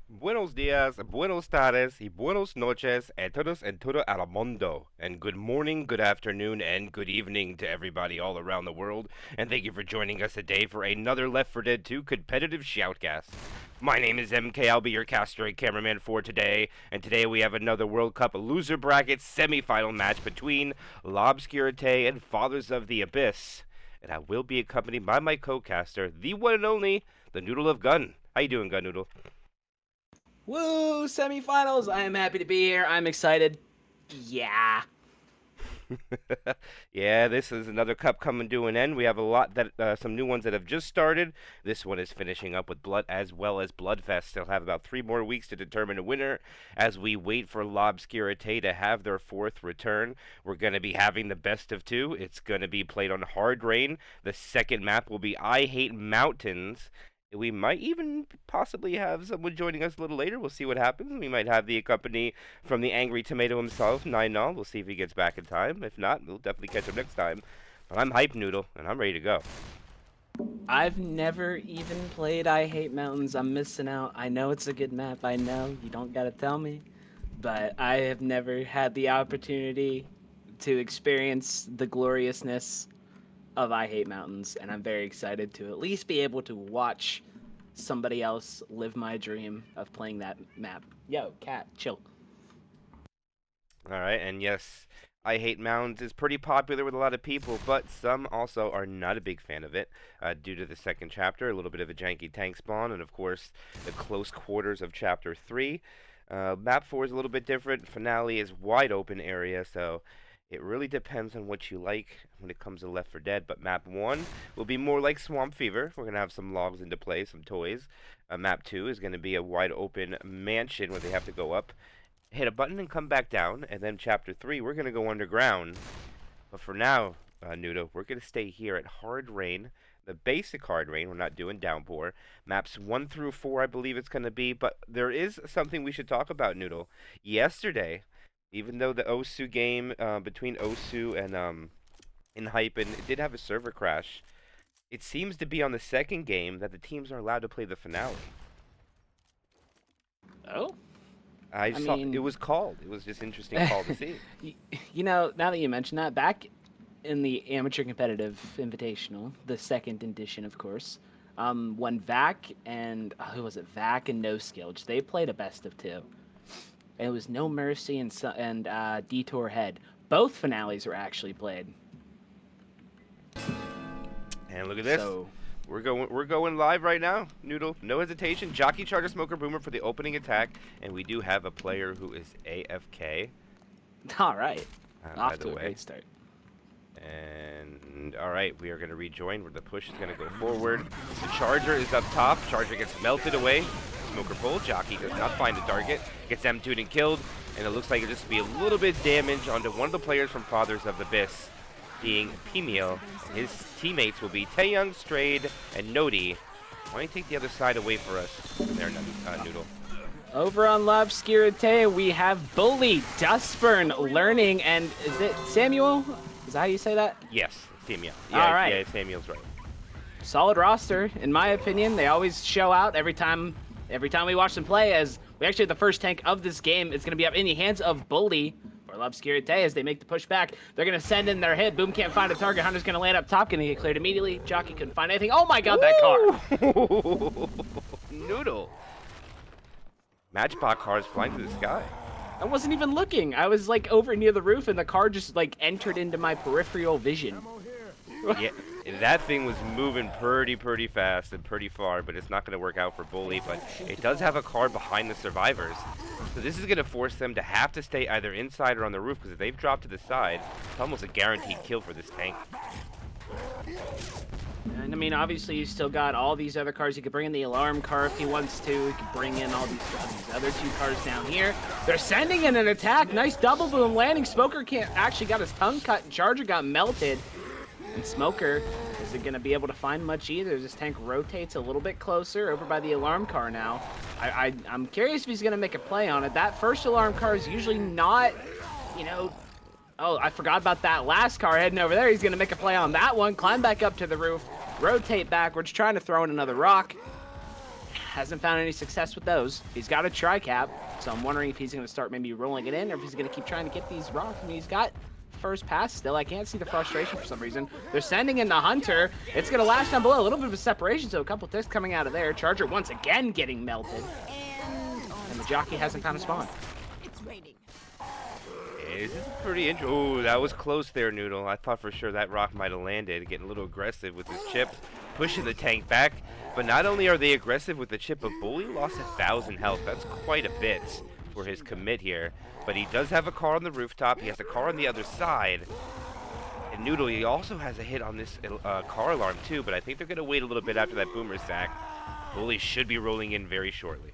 Buenos dias, buenos tardes, y buenos noches, a todos and todo el mundo. And good morning, good afternoon, and good evening to everybody all around the world. And thank you for joining us today for another Left 4 Dead 2 competitive shoutcast. My name is MK. I'll be your caster and cameraman for today. And today we have another World Cup loser bracket semifinal match between L'Obscurité and Fathers of the Abyss. And I will be accompanied by my co-caster, the one and only, the Noodle of Gun. How you doing, Gun Noodle? Woo! Semifinals! I am happy to be here. I'm excited. Yeah. Yeah, this is another cup coming to an end. We have a lot that some new ones that have just started. This one is finishing up with Blood as well as Bloodfest. They'll have about 3 more weeks to determine a winner as we wait for L'Obscurité to have their fourth return. We're going to be having the best of two. It's going to be played on Hard Rain. The second map will be I Hate Mountains. We might even possibly have someone joining us a little later. We'll see what happens. We might have the company from the Angry Tomato himself, Nine Null. We'll see if he gets back in time. If not, we'll definitely catch him next time. But I'm Hype Noodle, and I'm ready to go. I've never even played I Hate Mountains. I'm missing out. I know it's a good map. I know. You don't gotta tell me. But I have never had the opportunity to experience the gloriousness of I Hate Mountains, and I'm very excited to at least be able to watch somebody else live my dream of playing that map. Yo, cat, chill. All right, and yes, I Hate Mounds is pretty popular with a lot of people, but some also are not a big fan of it due to the second chapter, a little bit of a janky tank spawn, and of course, the close quarters of Chapter 3. Map 4 is a little bit different. Finale is wide open area, so it really depends on what you like when it comes to Left 4 Dead, but map 1 will be more like Swamp Fever. We're going to have some logs into play, some toys. Map 2 is going to be a wide open mansion where they have to go up, hit a button, and come back down. And then Chapter 3, we're going to go underground. But for now, Nudo, we're going to stay here at Hard Rain, the basic Hard Rain. We're not doing Downpour. Maps 1 through 4, I believe it's going to be. But there is something we should talk about, Noodle. Yesterday, even though the Osu game between Osu and Hypen, it did have a server crash, it seems to be on the second game that the teams are allowed to play the finale. Oh? I saw mean, it was called. It was just interesting call to see. You know, now that you mention that, back in the Amateur Competitive Invitational, the second edition, of course, when Vac and who was it? Vac and No Skills, they played a best of two. It was No Mercy and Detour Head. Both finales were actually played. And look at this. So, We're going live right now, Noodle. No hesitation. Jockey, Charger, Smoker, Boomer for the opening attack, and we do have a player who is AFK. all right, By off the to a way. great start. And all right, we are going to rejoin. Where the push is going to go forward. The Charger is up top. Charger gets melted away. Smoker pull. Jockey does not find the target. Gets M2'd and killed. And it looks like it just be a little bit damage onto one of the players from Fathers of the Abyss, being Pimio. His teammates will be Taeyong, Strayed, and Nodi. Why don't you take the other side away for us? There, Noodle. Over on L'Obscurité, we have Bully, Dustburn, Learning, and is it Samuel? Is that how you say that? Yes, Pimio. Yeah, All right. Yeah, Samuel's right. Solid roster, in my opinion. They always show out every time we watch them play, as we actually have the first tank of this game. It's going to be up in the hands of Bully or L'Obscurité as they make the push back. They're going to send in their hit. Boom can't find a target. Hunter's going to land up top, going to get cleared immediately. Jockey couldn't find anything. Oh my god, that car! Noodle. Matchbox cars flying through the sky. I wasn't even looking. I was like over near the roof and the car just like entered into my peripheral vision. Yeah, that thing was moving pretty fast and pretty far, but it's not going to work out for Bully. But it does have a car behind the survivors, so this is going to force them to have to stay either inside or on the roof, because if they've dropped to the side, it's almost a guaranteed kill for this tank. And I mean, obviously, you still got all these other cars. You could bring in the alarm car if he wants to. You could bring in all these other two cars down here. They're sending in an attack. Nice double boom landing. Smoker can't actually got his tongue cut, and Charger got melted. And Smoker isn't going to be able to find much either. This tank rotates a little bit closer over by the alarm car now. I'm curious if he's going to make a play on it. That first alarm car is usually not, you know... Oh, I forgot about that last car heading over there. He's going to make a play on that one. Climb back up to the roof. Rotate backwards, trying to throw in another rock. Hasn't found any success with those. He's got a tri-cap, so I'm wondering if he's going to start maybe rolling it in or if he's going to keep trying to get these rocks. I mean, he's got first pass still. I can't see the frustration for some reason. They're sending in the Hunter. It's going to lash down below. A little bit of a separation, so a couple ticks coming out of there. Charger once again getting melted. And the jockey hasn't found a spawn. It's raining. This is pretty interesting. Oh, that was close there, Noodle. I thought for sure that rock might have landed. Getting a little aggressive with his chip, pushing the tank back. But not only are they aggressive with the chip, but Bully lost 1,000 health. That's quite a bit for his commit here. But he does have a car on the rooftop. He has a car on the other side. And Noodle, he also has a hit on this car alarm too. But I think they're going to wait a little bit after that boomer sack. Bully should be rolling in very shortly.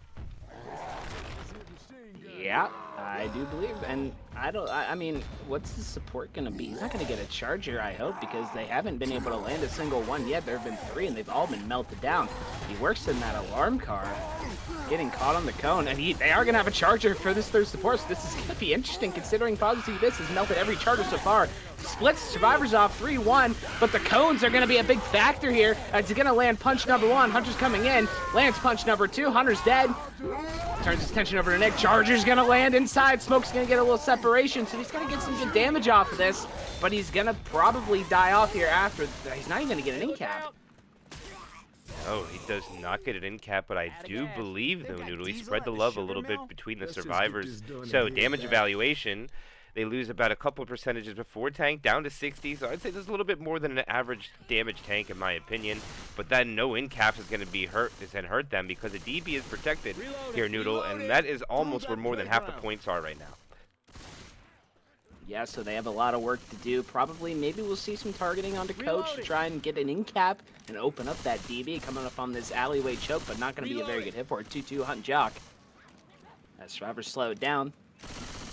Yeah, I do believe, and I mean, what's the support gonna be? He's not gonna get a charger, I hope, because they haven't been able to land a single one yet. There have been 3, and they've all been melted down. He works in that alarm car, getting caught on the cone, and they are gonna have a charger for this third support, so this is gonna be interesting, considering Positive Abyss has melted every charger so far. Splits survivors off 3-1, but the cones are gonna be a big factor here. As he's gonna land punch number 1, Hunter's coming in, lands punch number 2, Hunter's dead. Turns his attention over to Nick. Charger's gonna land inside. Smoke's gonna get a little separation, so he's gonna get some good damage off of this. But he's gonna probably die off here after. He's not even gonna get an in cap. Oh, he does not get an in cap, but I do believe, though, Noodle, he spread the love a little bit between the survivors. So, damage evaluation, they lose about a couple percentages before tank, down to 60, so I'd say there's a little bit more than an average damage tank, in my opinion. But then no in caps is going to be hurt them because the DB is protected here, Noodle, and that is almost where more than half the points are right now. Yeah, so they have a lot of work to do. Probably, maybe we'll see some targeting onto Coach to try and get an in cap and open up that DB coming up on this alleyway choke, but not going to be a very good hit for it. 2-2 Hunt Jock. As survivors slow it down.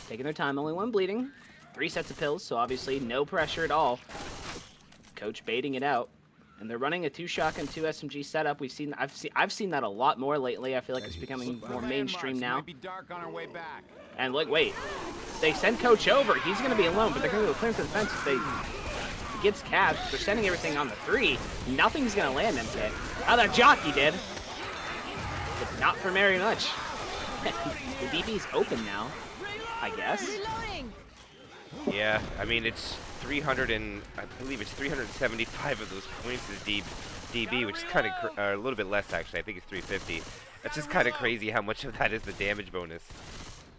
Taking their time, only 1 bleeding. 3 sets of pills, so obviously no pressure at all. Coach baiting it out. And they're running a 2 shotgun, 2 SMG setup. I've seen that a lot more lately. I feel like it's becoming more mainstream now. And look, wait. They send Coach over. He's going to be alone, but they're going to go clear to the fence if he gets capped. They're sending everything on the 3. Nothing's going to land him hit. Oh, that jockey did. But not for very much. The DB's open now, I guess. Yeah, I mean, it's 300 and I believe it's 375 of those points is DB, which is kind of a little bit less actually. I think it's 350. That's just kind of crazy how much of that is the damage bonus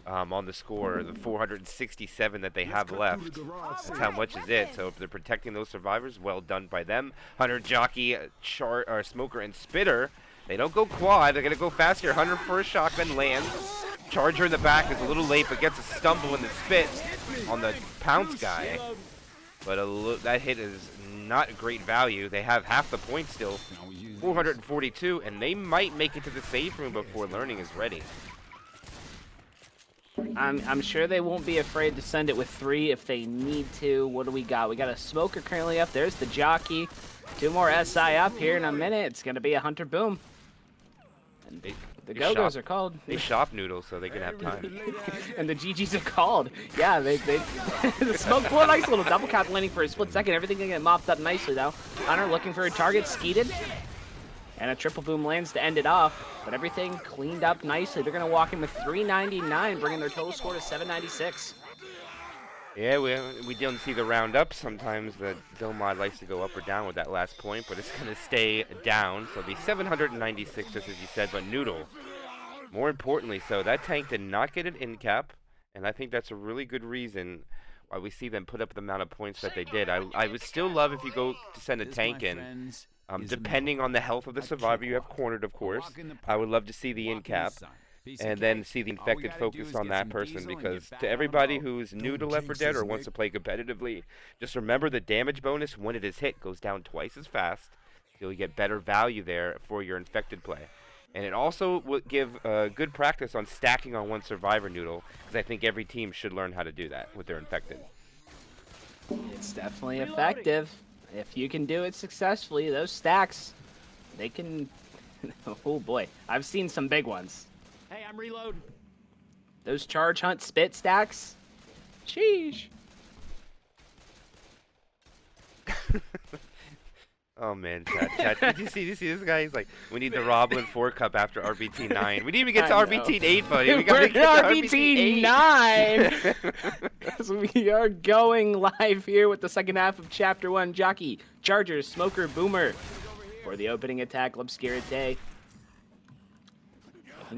on the score. The 467 that they have left. That's how much is it. So if they're protecting those survivors, well done by them. Hunter, Jockey, Smoker, and Spitter. They don't go quad. They're gonna go fast here. Hunter first shotgun lands. Charger in the back is a little late, but gets a stumble in the spit on the Pounce guy. But that hit is not great value. They have half the points still, 442, and they might make it to the safe room before learning is ready. I'm sure they won't be afraid to send it with 3 if they need to. What do we got? We got a Smoker currently up. There's the Jockey. 2 more SI up here in a minute. It's going to be a Hunter boom. And the Go-Go's are called. They shop Noodles so they can have time. And the GGs are called. Yeah, they the Smoke blew a nice little double cap landing for a split second. Everything gonna get mopped up nicely though. Hunter looking for a target, skeeted. And a triple boom lands to end it off. But everything cleaned up nicely. They're gonna walk in with 399, bringing their total score to 796. Yeah, we don't see the round up. Sometimes the Zomod likes to go up or down with that last point, but it's going to stay down. So it'll be 796, just as you said, but Noodle, more importantly, so that tank did not get an in cap, and I think that's a really good reason why we see them put up the amount of points that they did. I would still love if you go to send a tank in, depending on the health of the survivor you have cornered, of course. I would love to see the in cap. And then see the infected focus on that person, because to everybody who's new to Left 4 Dead or wants to play competitively, just remember the damage bonus when it is hit goes down twice as fast, so you'll get better value there for your infected play. And it also will give good practice on stacking on one survivor, Noodle, because I think every team should learn how to do that with their infected. It's definitely effective. If you can do it successfully, those stacks, they can... Oh boy, I've seen some big ones. Hey, I'm reloading. Those Charge Hunt spit stacks. Sheesh. Oh man, chat. Did you see this guy? He's like, we need the Roblin 4 cup after RBT 9. We didn't even get to I RBT 8, buddy. We We're gotta at get to RBT 9. As we are going live here with the second half of Chapter 1. Jockey, Chargers, Smoker, Boomer. For the opening attack, L'Obscurité.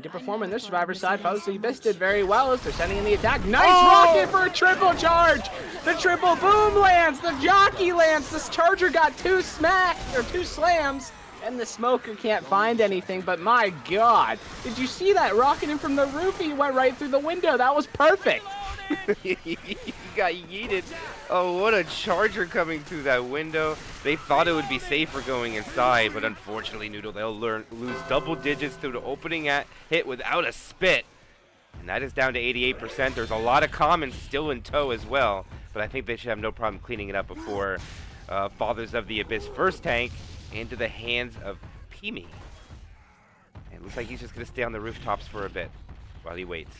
To perform on their survivor side, folks. The Abyss did very well as they're sending in the attack. Nice rocket for a triple charge. The triple boom lands. The jockey lands. This charger got two slams, and the smoker can't find anything. But my God, did you see that rocketing from the roof? He went right through the window. That was perfect. He got yeeted. Oh, what a charger coming through that window. They thought it would be safer going inside, but unfortunately, Noodle, they'll lose double digits through the opening hit without a spit. And that is down to 88%. There's a lot of commons still in tow as well, but I think they should have no problem cleaning it up before Fathers of the Abyss first tank into the hands of Pimi. And it looks like he's just going to stay on the rooftops for a bit while he waits.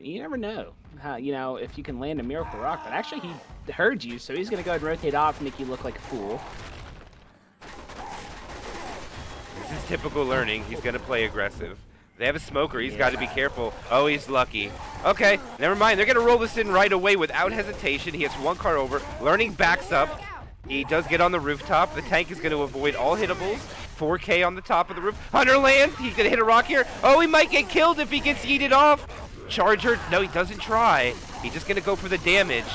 You never know how, if you can land a Miracle Rock, but actually he heard you, so he's going to go ahead and rotate off and make you look like a fool. This is typical learning. He's going to play aggressive. They have a smoker. He's got to be careful. Oh, he's lucky. Okay, never mind. They're going to roll this in right away without hesitation. He hits one car over. Learning backs up. He does get on the rooftop. The tank is going to avoid all hittables. 4K on the top of the roof. Hunter lands. He's going to hit a rock here. Oh, he might get killed if he gets yeeted off. Charger, no, he doesn't try. He's just going to go for the damage.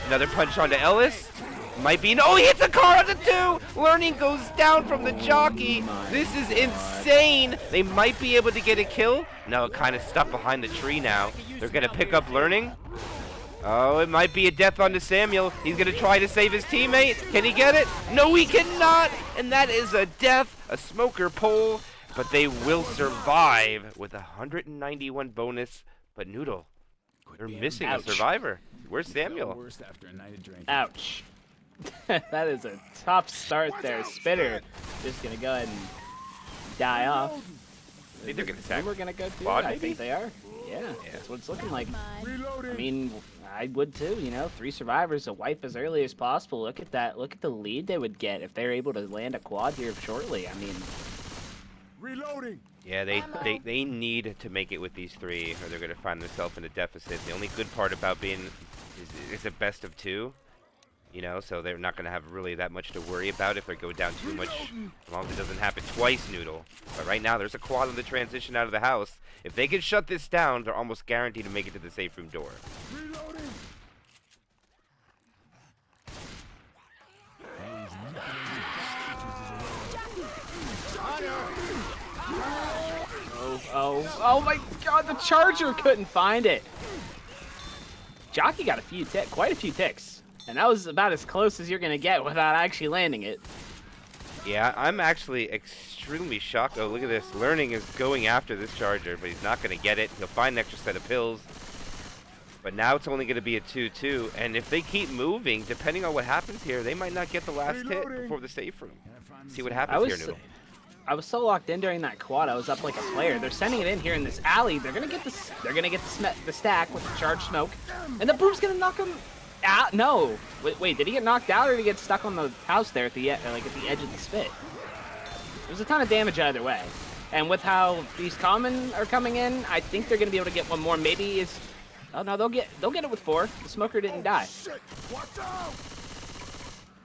Another punch onto Ellis. Might be, no, he hits a car on the 2. Learning goes down from the jockey. This is insane. They might be able to get a kill. No, kind of stuck behind the tree now. They're going to pick up Learning. Oh, it might be a death onto Samuel. He's going to try to save his teammate. Can he get it? No, he cannot. And that is a death, a smoker pole. But they will survive with 191 bonus. But Noodle, they're missing a survivor. Where's Samuel? Ouch. That is a tough start there. Spitter just going to go ahead and die off. I think they're going to attack. We're going to go through Quad, I maybe? think they are. Yeah, that's what it's looking like. I mean, I would too, 3 survivors, a wipe as early as possible. Look at that. Look at the lead they would get if they're able to land a quad here shortly. I mean... Reloading. Yeah, they need to make it with these 3, or they're going to find themselves in a deficit. The only good part about being is a best of 2, so they're not going to have really that much to worry about if they go down too much, as long as it doesn't happen twice, Noodle. But right now, there's a quad on the transition out of the house. If they can shut this down, they're almost guaranteed to make it to the safe room door. Reloading. Oh my God, the Charger couldn't find it. Jockey got quite a few ticks, and that was about as close as you're gonna get without actually landing it. Yeah, I'm actually extremely shocked. Oh, look at this. Learning is going after this Charger, but he's not going to get it. He'll find an extra set of pills. But now it's only going to be a 2-2, and if they keep moving, depending on what happens here, they might not get the last hit before the safe room. See what happens here, Noodle. I was so locked in during that quad. I was up like a player. They're sending it in here in this alley. They're gonna get this. They're gonna get the stack with the charged smoke, and the boom's gonna knock him out. No, wait. Did he get knocked out or did he get stuck on the house there at the at the edge of the spit? There's a ton of damage either way, and with how these common are coming in, I think they're gonna be able to get one more. Maybe is. Oh no, they'll get it with 4. The smoker didn't die.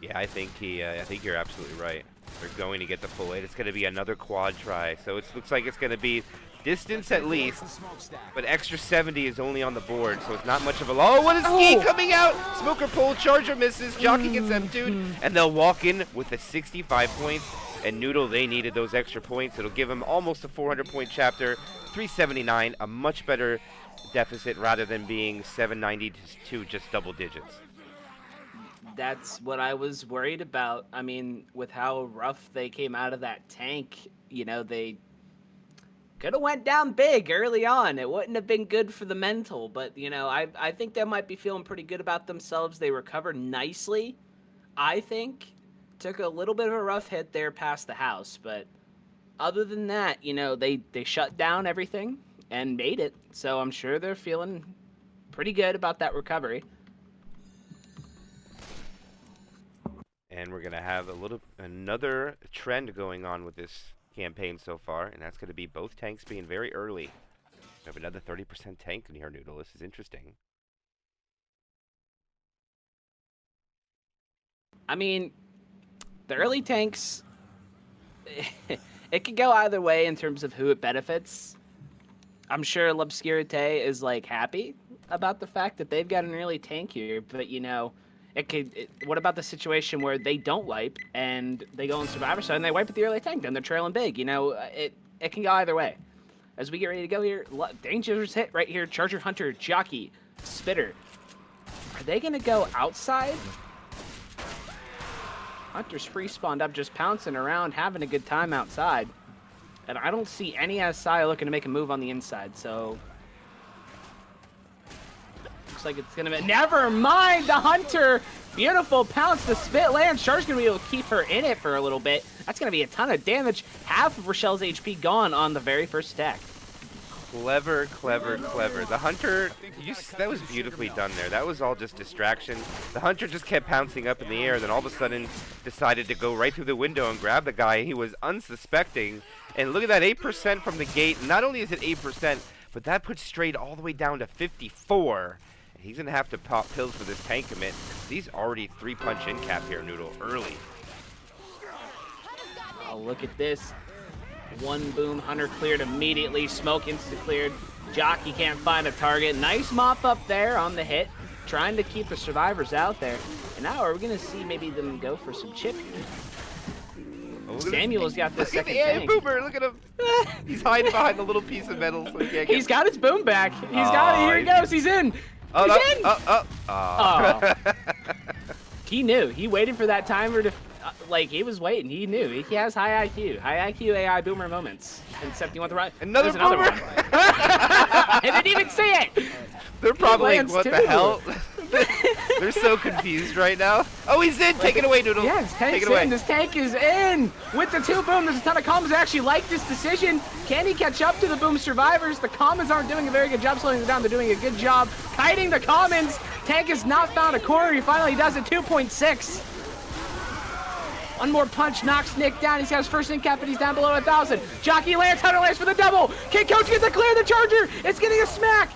Yeah, I think you're absolutely right. They're going to get the full 8. It's going to be another quad try. So it looks like it's going to be distance at least, but extra 70 is only on the board, so it's not much of a... Oh, what is Ski coming out? Smoker pull, Charger misses, Jockey gets M2'd, and they'll walk in with a 65 points. And Noodle, they needed those extra points. It'll give them almost a 400-point chapter, 379, a much better deficit rather than being 790 to just double digits. That's what I was worried about. I mean, with how rough they came out of that tank, they could have went down big early on. It wouldn't have been good for the mental, but, I think they might be feeling pretty good about themselves. They recovered nicely, I think. Took a little bit of a rough hit there past the house, but other than that, they shut down everything and made it. So I'm sure they're feeling pretty good about that recovery. And we're going to have another trend going on with this campaign so far, and that's going to be both tanks being very early. We have another 30% tank in here, Noodle. This is interesting. I mean, the early tanks, it could go either way in terms of who it benefits. I'm sure L'Obscurité is like happy about the fact that they've got an early tank here, but you know, what about the situation where they don't wipe and they go on Survivor side and they wipe at the early tank, then they're trailing big. You know, it can go either way. As we get ready to go here, dangerous hit right here. Charger, Hunter, Jockey, Spitter. Are they gonna go outside? Hunter's free spawned up, just pouncing around, having a good time outside. And I don't see any SI looking to make a move on the inside, so... Looks like it's gonna be... Never mind! The Hunter! Beautiful pounce, the spit lands. Char's gonna be able to keep her in it for a little bit. That's gonna be a ton of damage. Half of Rochelle's HP gone on the very first stack. Clever, clever, clever. The Hunter, that was beautifully done there. That was all just distraction. The Hunter just kept pouncing up in the air, then all of a sudden decided to go right through the window and grab the guy he was unsuspecting. And look at that 8% from the gate. Not only is it 8%, but that puts Strayed all the way down to 54. And he's going to have to pop pills for this tank commit. He's already 3-punch in cap here, Noodle, early. Oh, look at this. One boom, Hunter cleared immediately. Smoke insta-cleared. Jockey can't find a target. Nice mop up there on the hit. Trying to keep the survivors out there. And now are we going to see maybe them go for some chip here? Oh, Samuel's got the second yeah, tank. Boomer, look at him. He's hiding behind the little piece of metal so he can't get... He's got his boom back. He's got it. Here he goes. He's in. Oh, He's in. Oh. He knew. He waited for that timer to... like, he was waiting. He knew. He has high IQ. High IQ AI Boomer moments. Except you want the right... Another There's another Boomer. one. I didn't even see it. They're probably like, lands what two. the hell? They're so confused right now. Oh, he's in. Take it away, Noodle. Yeah, his Take tank's it away. in. This tank is in. With the 2 boom, there's a ton of commons that actually like this decision. Can he catch up to the boom survivors? The commons aren't doing a very good job slowing them down. They're doing a good job kiting the commons. Tank has not found a corner. He finally does it. 2.6. One more punch knocks Nick down. He's got his first in cap, and he's down below 1,000. Jockey lands, Hunter lands for the double. Can Coach get the clear? The Charger, it's getting a smack.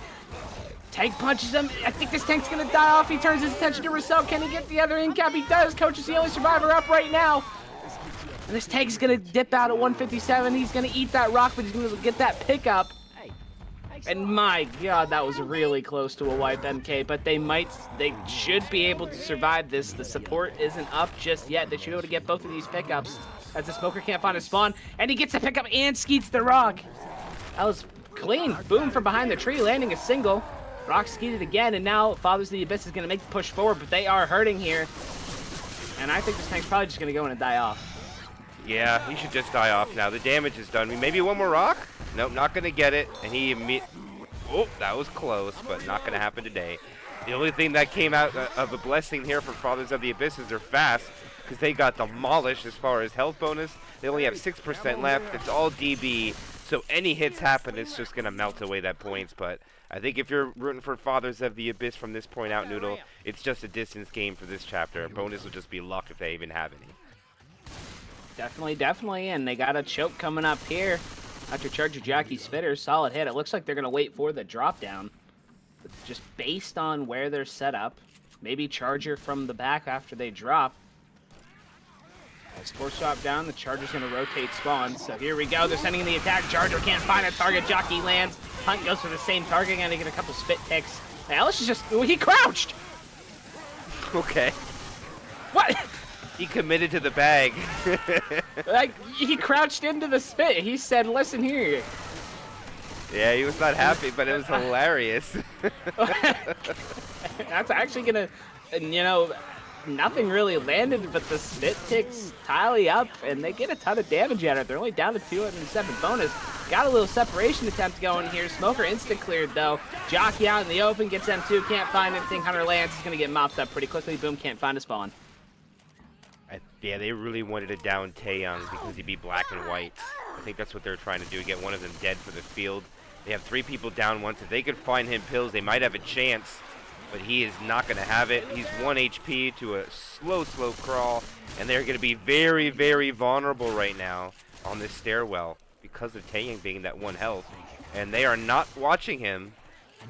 Tank punches him. I think this tank's gonna die off. He turns his attention to Rousseau. Can he get the other in cap? He does. Coach is the only survivor up right now. And this tank's gonna dip out at 157. He's gonna eat that rock, but he's gonna get that pickup. And my God, that was really close to a wipe, MK, but they should be able to survive this. The support isn't up just yet. They should be able to get both of these pickups as the smoker can't find a spawn, and he gets a pickup and skeets the rock. That was clean. Boom from behind the tree, landing a single. Rock skeeted again, and now Fathers of the Abyss is going to make the push forward, but they are hurting here. And I think this tank's probably just going to go in and die off. Yeah, he should just die off now. The damage is done. Maybe one more rock? Nope, not going to get it. And he oh, that was close, but not going to happen today. The only thing that came out of a blessing here for Fathers of the Abyss is they're fast, because they got demolished as far as health bonus. They only have 6% left. It's all DB, so any hits happen, it's just going to melt away that points. But I think if you're rooting for Fathers of the Abyss from this point out, Noodle, it's just a distance game for this chapter. Bonus will just be luck if they even have any. Definitely, and they got a choke coming up here. After Charger, Jockey, Spitter, solid hit. It looks like they're going to wait for the drop down. Just based on where they're set up. Maybe Charger from the back after they drop. As force drop down, the Charger's going to rotate spawns. So here we go. They're sending in the attack. Charger can't find a target. Jockey lands. Hunt goes for the same target. Going to get a couple spit ticks. Ellis is just... he crouched! Okay. What? He committed to the bag. Like, he crouched into the spit. He said, listen here. Yeah, he was not happy, but it was hilarious. That's actually gonna, you know, nothing really landed, but the spit ticks tally up, and they get a ton of damage out of it. They're only down to 207 bonus. Got a little separation attempt going here. Smoker instant cleared, though. Jockey out in the open, gets M2, can't find anything. Hunter lands, he's gonna get mopped up pretty quickly. Boom, can't find a spawn. Yeah, they really wanted to down Taeyong because he'd be black and white. I think that's what they're trying to do, get one of them dead for the field. They have 3 people down once. If they could find him pills, they might have a chance. but he is not going to have it. He's 1 HP to a slow crawl, and they're going to be very, very vulnerable right now on this stairwell because of Taeyang being that 1 health, and they are not watching him.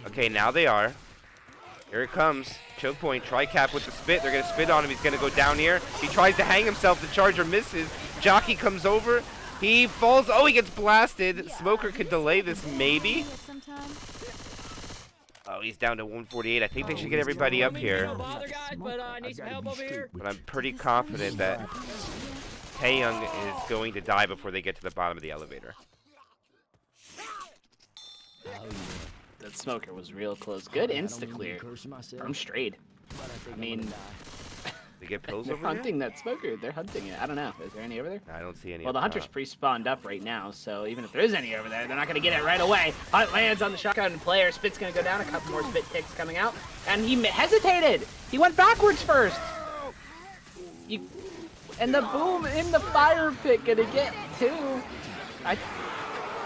Okay, now they are. Here it comes. Choke point, tri-cap with the spit. They're going to spit on him. He's going to go down here. He tries to hang himself. The charger misses. Jockey comes over. He falls. Oh, he gets blasted. Smoker could delay this, maybe. Oh, he's down to 148. I think they should get everybody up here. But I'm pretty confident that Taeyang is going to die before they get to the bottom of the elevator. That Smoker was real close. Good insta-clear from Strayed. I mean, They get pills they're over there? hunting that Smoker. They're hunting it. I don't know. Is there any over there? I don't see any. Well, the up Hunter's top. pre-spawned up right now, so even if there is any over there, they're not going to get it right away. Hunt lands on the shotgun player. Spit's going to go down. A couple more spit ticks coming out. And he hesitated. He went backwards first. And the boom in the fire pit going to get 2.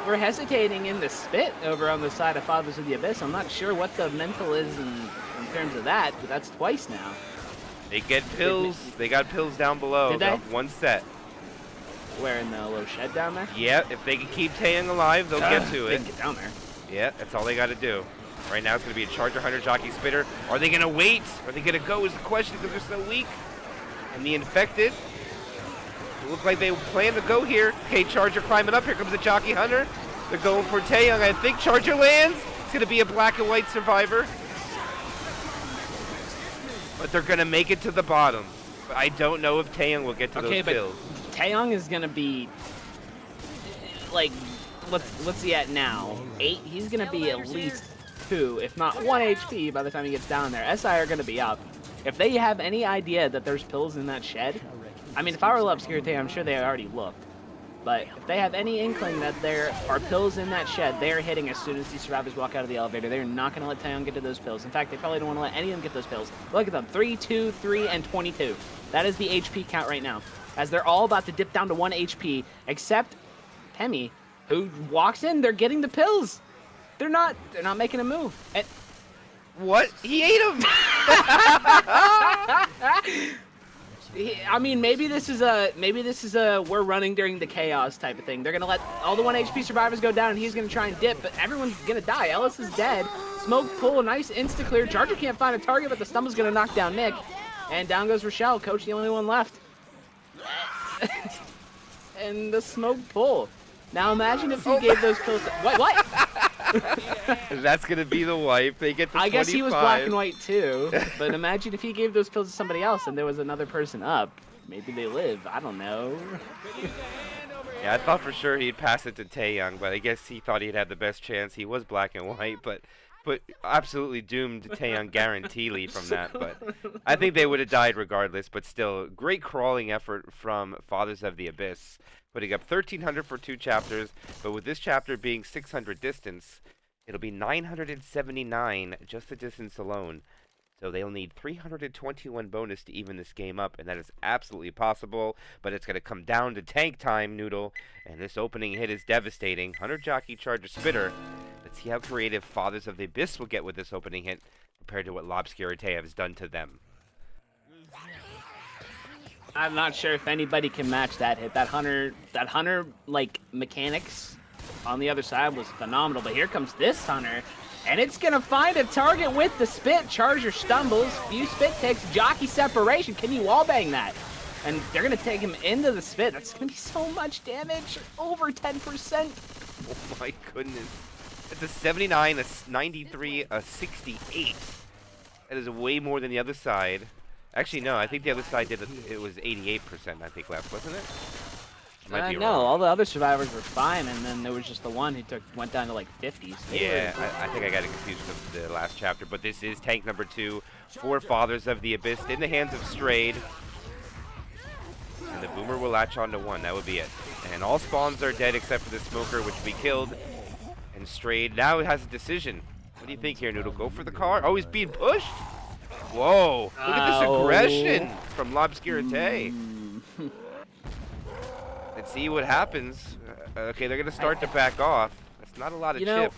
We're hesitating in the spit over on the side of Fathers of the Abyss. I'm not sure what the mental is in terms of that, but that's twice now. They get pills. They got pills down below. Did they? Got 1 set. Where in the little shed down there? Yeah, if they can keep Taeyang alive, they'll get to They it. can get down there. Yeah, that's all they got to do. Right now it's going to be a Charger Hunter Jockey Spitter. Are they going to wait? Are they going to go is the question because they're so weak. And the Infected. It looks like they plan to go here. Okay, Charger climbing up. Here comes the Jockey Hunter. They're going for Taeyang. I think Charger lands. It's going to be a black and white survivor. But they're going to make it to the bottom. But I don't know if Taeyang will get to those kills. Taeyang is gonna be like, what's he at now? 8. He's gonna be at least 2, if not 1 HP by the time he gets down there. SI are gonna be up. If they have any idea that there's pills in that shed, I mean, if I were Lobscurity, I'm sure they already looked. But if they have any inkling that there are pills in that shed, they are hitting as soon as these survivors walk out of the elevator. They're not going to let Taeyang get to those pills. In fact, they probably don't want to let any of them get those pills. Look at them. 3, 2, 3, and 22. That is the HP count right now. As they're all about to dip down to 1 HP, except Temmie, who walks in. They're getting the pills. They're not making a move. And What? He ate him! I mean, maybe this is a we're running during the chaos type of thing. They're gonna let all the 1 HP survivors go down, and he's gonna try and dip, but everyone's gonna die. Ellis is dead. Smoke pull, a nice insta clear. Charger can't find a target, but the stumble's gonna knock down Nick, and down goes Rochelle. Coach, the only one left. And the smoke pull. Now imagine if he gave those pills. What? That's gonna be the wipe. They get the I guess he was black and 25. white too. But imagine if he gave those pills to somebody else and there was another person up. Maybe they live. I don't know. Yeah, I thought for sure he'd pass it to Taeyang, but I guess he thought he'd had the best chance. He was black and white, but absolutely doomed Taeyang guaranteedly from that. But I think they would have died regardless. But still, great crawling effort from Fathers of the Abyss, putting up 1,300 for 2 chapters. But with this chapter being 600 distance, it'll be 979 just the distance alone. So they'll need 321 bonus to even this game up, and that is absolutely possible. But it's going to come down to tank time, Noodle. And this opening hit is devastating. Hunter Jockey Charger Spitter. Let's see how creative Fathers of the Abyss will get with this opening hit compared to what Lobscurity has done to them. I'm not sure if anybody can match that hit. That hunter like mechanics on the other side was phenomenal. But here comes this hunter, and it's gonna find a target with the spit. Charger stumbles, few spit takes, Jockey separation. Can you wallbang that? And they're gonna take him into the spit. That's gonna be so much damage, over 10%. Oh my goodness. It's a 79, a 93, a 68. That is way more than the other side. Actually, no, I think the other side did it was 88%, I think, left, wasn't it? I might be No, wrong. all the other survivors were fine, and then there was just the one who went down to like 50s. Yeah, I think I got it confused with the last chapter, but this is tank number 2 for Fathers of the Abyss in the hands of Strayed. And the Boomer will latch on to 1, that would be it. And all spawns are dead except for the Smoker, which will be killed. And Strayed now has a decision. What do you think here, Noodle? Go for the car? Oh, he's being pushed? Whoa, look at this aggression from Lobscurity. Let's see what happens. Okay, they're going to start to back off. That's not a lot of chip.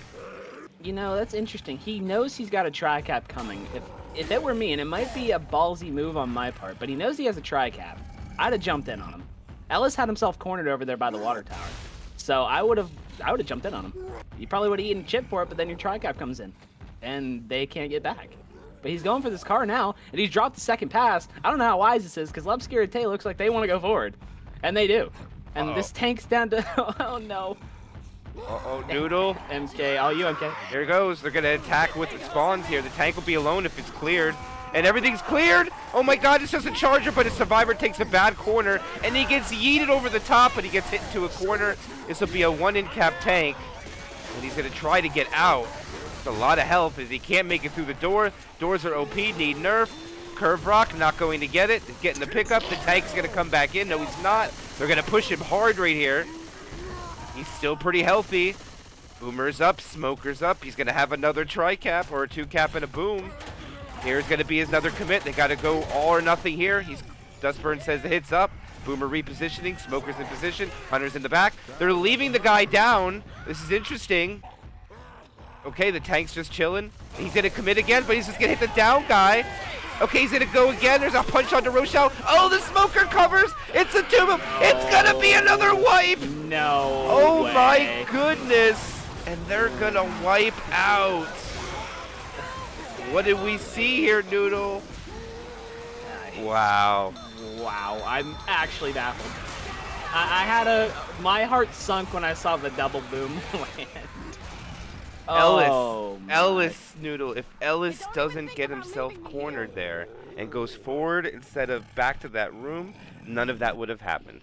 You know, that's interesting. He knows he's got a tri-cap coming. If it were me, and it might be a ballsy move on my part, but he knows he has a tri-cap, I'd have jumped in on him. Ellis had himself cornered over there by the water tower. So I would have jumped in on him. You probably would have eaten chip for it, but then your tri-cap comes in. And they can't get back. But he's going for this car now, and he's dropped the second pass. I don't know how wise this is, because Lubsky and Tay looks like they want to go forward. And they do. And this tank's down to... Oh, no. Uh-oh, Noodle. MK. Oh, you MK. Here goes. They're going to attack with the spawns here. The tank will be alone if it's cleared. And everything's cleared. Oh my god, it's just a charger, but his survivor takes a bad corner. And he gets yeeted over the top, but he gets hit into a corner. This will be a one-in-cap tank. And he's going to try to get out. It's a lot of health as he can't make it through the door. Doors are OP, need nerf. Curve Rock not going to get it. He's getting the pickup. The tank's going to come back in. No, he's not. They're going to push him hard right here. He's still pretty healthy. Boomer's up. Smoker's up. He's going to have another tri-cap or a two-cap and a boom. Here's going to be his another commit. They got to go all or nothing here. Dustburn says the hit's up. Boomer repositioning. Smoker's in position. Hunter's in the back. They're leaving the guy down. This is interesting. Okay, the tank's just chilling. He's going to commit again, but he's just going to hit the down guy. Okay, he's going to go again. There's a punch onto Rochelle. Oh, the Smoker covers. It's a two. It's going to be another wipe. No Oh, way. my goodness. And they're going to wipe out. What did we see here, Noodle? Wow. Wow, I'm actually baffled. I had my heart sunk when I saw the double boom land. Ellis, Noodle, if Ellis doesn't get himself cornered there and goes forward instead of back to that room, none of that would have happened.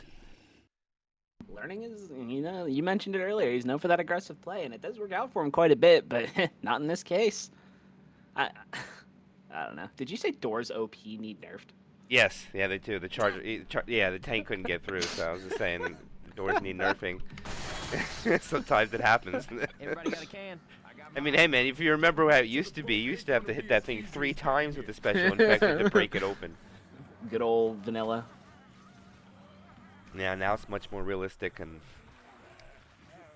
Learning is, you mentioned it earlier, he's known for that aggressive play, and it does work out for him quite a bit, but not in this case. I don't know. Did you say Doors OP need nerfed? Yes, yeah, they do. The the tank couldn't get through, so I was just saying the doors need nerfing. Sometimes it happens. Everybody got a can. I mean, hey man, if you remember how it used to be, you used to have to hit that thing 3 times with the special infected to break it open. Good old vanilla. Yeah, now it's much more realistic, and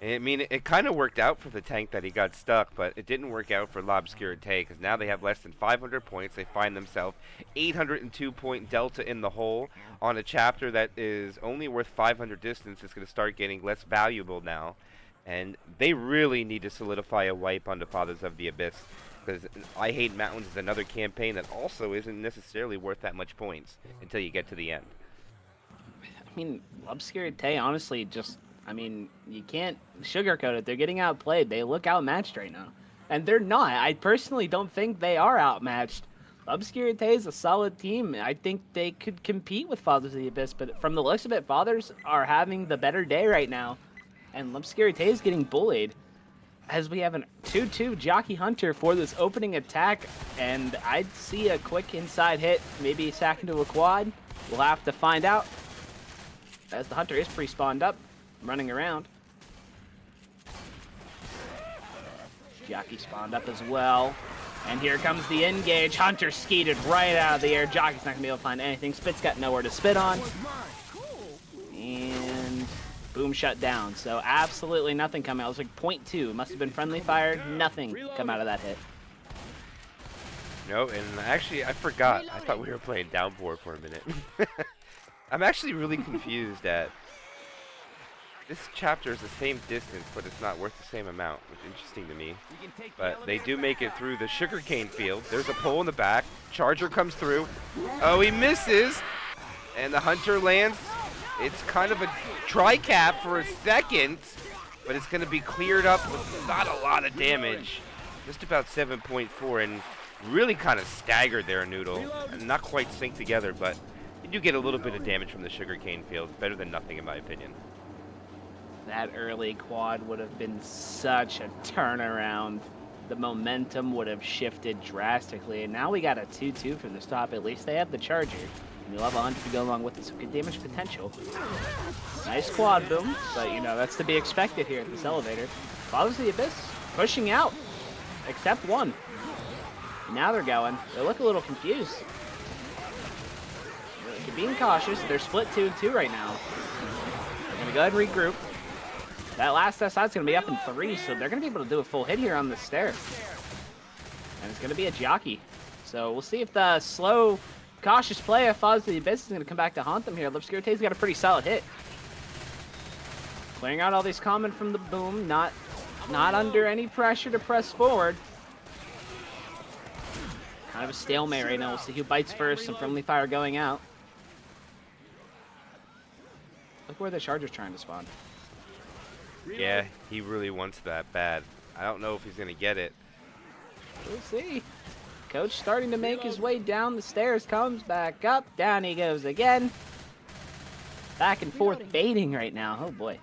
I mean, it kind of worked out for the tank that he got stuck, but it didn't work out for Lobscure Tay, because now they have less than 500 points. They find themselves 802 point delta in the hole on a chapter that is only worth 500 distance. It's going to start getting less valuable now, and they really need to solidify a wipe onto Fathers of the Abyss, because I Hate Mountains is another campaign that also isn't necessarily worth that much points until you get to the end. I mean, Lobscure Tay, honestly, just... I mean, you can't sugarcoat it. They're getting outplayed. They look outmatched right now. And they're not. I personally don't think they are outmatched. Obscure is a solid team. I think they could compete with Fathers of the Abyss, but from the looks of it, Fathers are having the better day right now. And Obscure is getting bullied. As we have a 2-2 Jockey Hunter for this opening attack. And I'd see a quick inside hit, maybe sack into a quad. We'll have to find out. As the Hunter is pre-spawned up. Running around. Jockey spawned up as well. And here comes the engage. Hunter skeeted right out of the air. Jockey's not going to be able to find anything. Spit's got nowhere to spit on. And boom, shut down. So absolutely nothing coming out. It was like 0.2. Must have been friendly fire. Nothing come out of that hit. No, and actually, I forgot. I thought we were playing Downpour for a minute. I'm actually really confused at... This chapter is the same distance, but it's not worth the same amount, which is interesting to me. But they do make it through the sugarcane field. There's a pole in the back. Charger comes through. Oh, he misses. And the Hunter lands. It's kind of a tri-cap for a second, but it's going to be cleared up with not a lot of damage. Just about 7.4, and really kind of staggered there, Noodle. And not quite synced together, but you do get a little bit of damage from the sugarcane field. Better than nothing, in my opinion. That early quad would have been such a turnaround. The momentum would have shifted drastically. And now we got a 2-2 from the stop. At least they have the Charger. And you'll have 100 to go along with it. Some good damage potential. Nice quad boom. But, you know, that's to be expected here at this elevator. Fathers of the Abyss pushing out. Except one. Now they're going. They look a little confused. They're being cautious. They're split 2-2 right now. They're going to go ahead and regroup. That last SI is going to be up in 3, so they're going to be able to do a full hit here on the stair. And it's going to be a jockey. So we'll see if the slow, cautious play of Fathers of the Abyss is going to come back to haunt them here. Lipscote's got a pretty solid hit. Clearing out all these common from the boom, not under any pressure to press forward. Kind of a stalemate right now. We'll see who bites first. Some friendly fire going out. Look where the Charger's trying to spawn. Yeah, he really wants that bad. I don't know if he's going to get it. We'll see. Coach starting to make his way down the stairs. Comes back up. Down he goes again. Back and forth baiting right now. Oh, boy.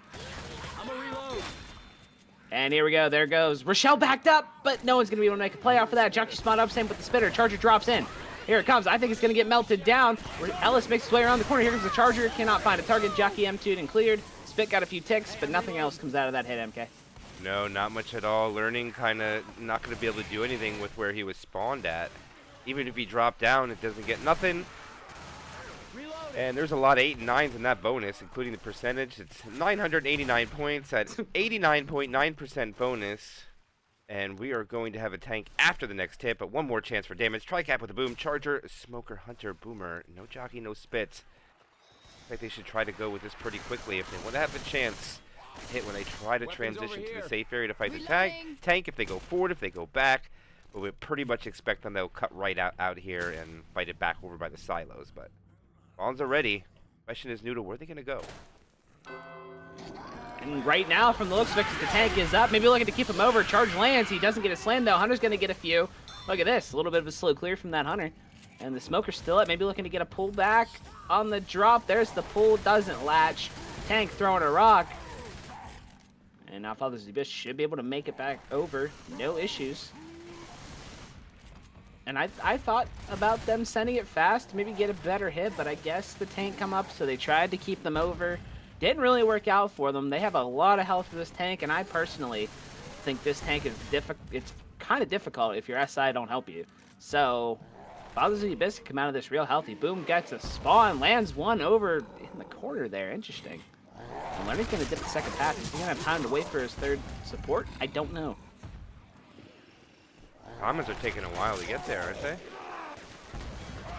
And here we go. There goes Rochelle backed up, but no one's going to be able to make a play off of that. Jockey spot up, same with the spitter. Charger drops in. Here it comes. I think it's going to get melted down. Ellis makes his way around the corner. Here comes the Charger. Cannot find a target. Jockey M2'd and cleared. Spit got a few ticks, but nothing else comes out of that hit, MK. No, not much at all. Learning kind of not going to be able to do anything with where he was spawned at. Even if he dropped down, it doesn't get nothing. And there's a lot of 8 and 9s in that bonus, including the percentage. It's 989 points at 89.9% bonus. And we are going to have a tank after the next hit, but one more chance for damage. Tri-cap with a boom. Charger, Smoker, Hunter, Boomer. No jockey, no spit. I think they should try to go with this pretty quickly if they want to have a chance to hit when they try to transition to the safe area to fight the tank. If they go forward, if they go back. But we pretty much expect them they'll cut right out here and fight it back over by the silos. But Bonds are ready. Question is, Noodle, where are they going to go? And right now, from the looks of it, 'cause the tank is up, maybe looking to keep him over. Charge lands. He doesn't get a slam, though. Hunter's going to get a few. Look at this. A little bit of a slow clear from that Hunter. And the Smoker's still up. Maybe looking to get a pull back on the drop. There's the pull. Doesn't latch. Tank throwing a rock. And now Fathers of the Abyss should be able to make it back over. No issues. And I thought about them sending it fast, maybe get a better hit, but I guess the tank come up, so they tried to keep them over. Didn't really work out for them. They have a lot of health for this tank, and I personally think this tank is it's kind of difficult if your SI don't help you. So, Fathers of the Abyss come out of this real healthy. Boom gets a spawn, lands one over in the corner there. Interesting. And Leonard's going to dip the second path. Is he going to have time to wait for his third support? I don't know. Commons are taking a while to get there, aren't they?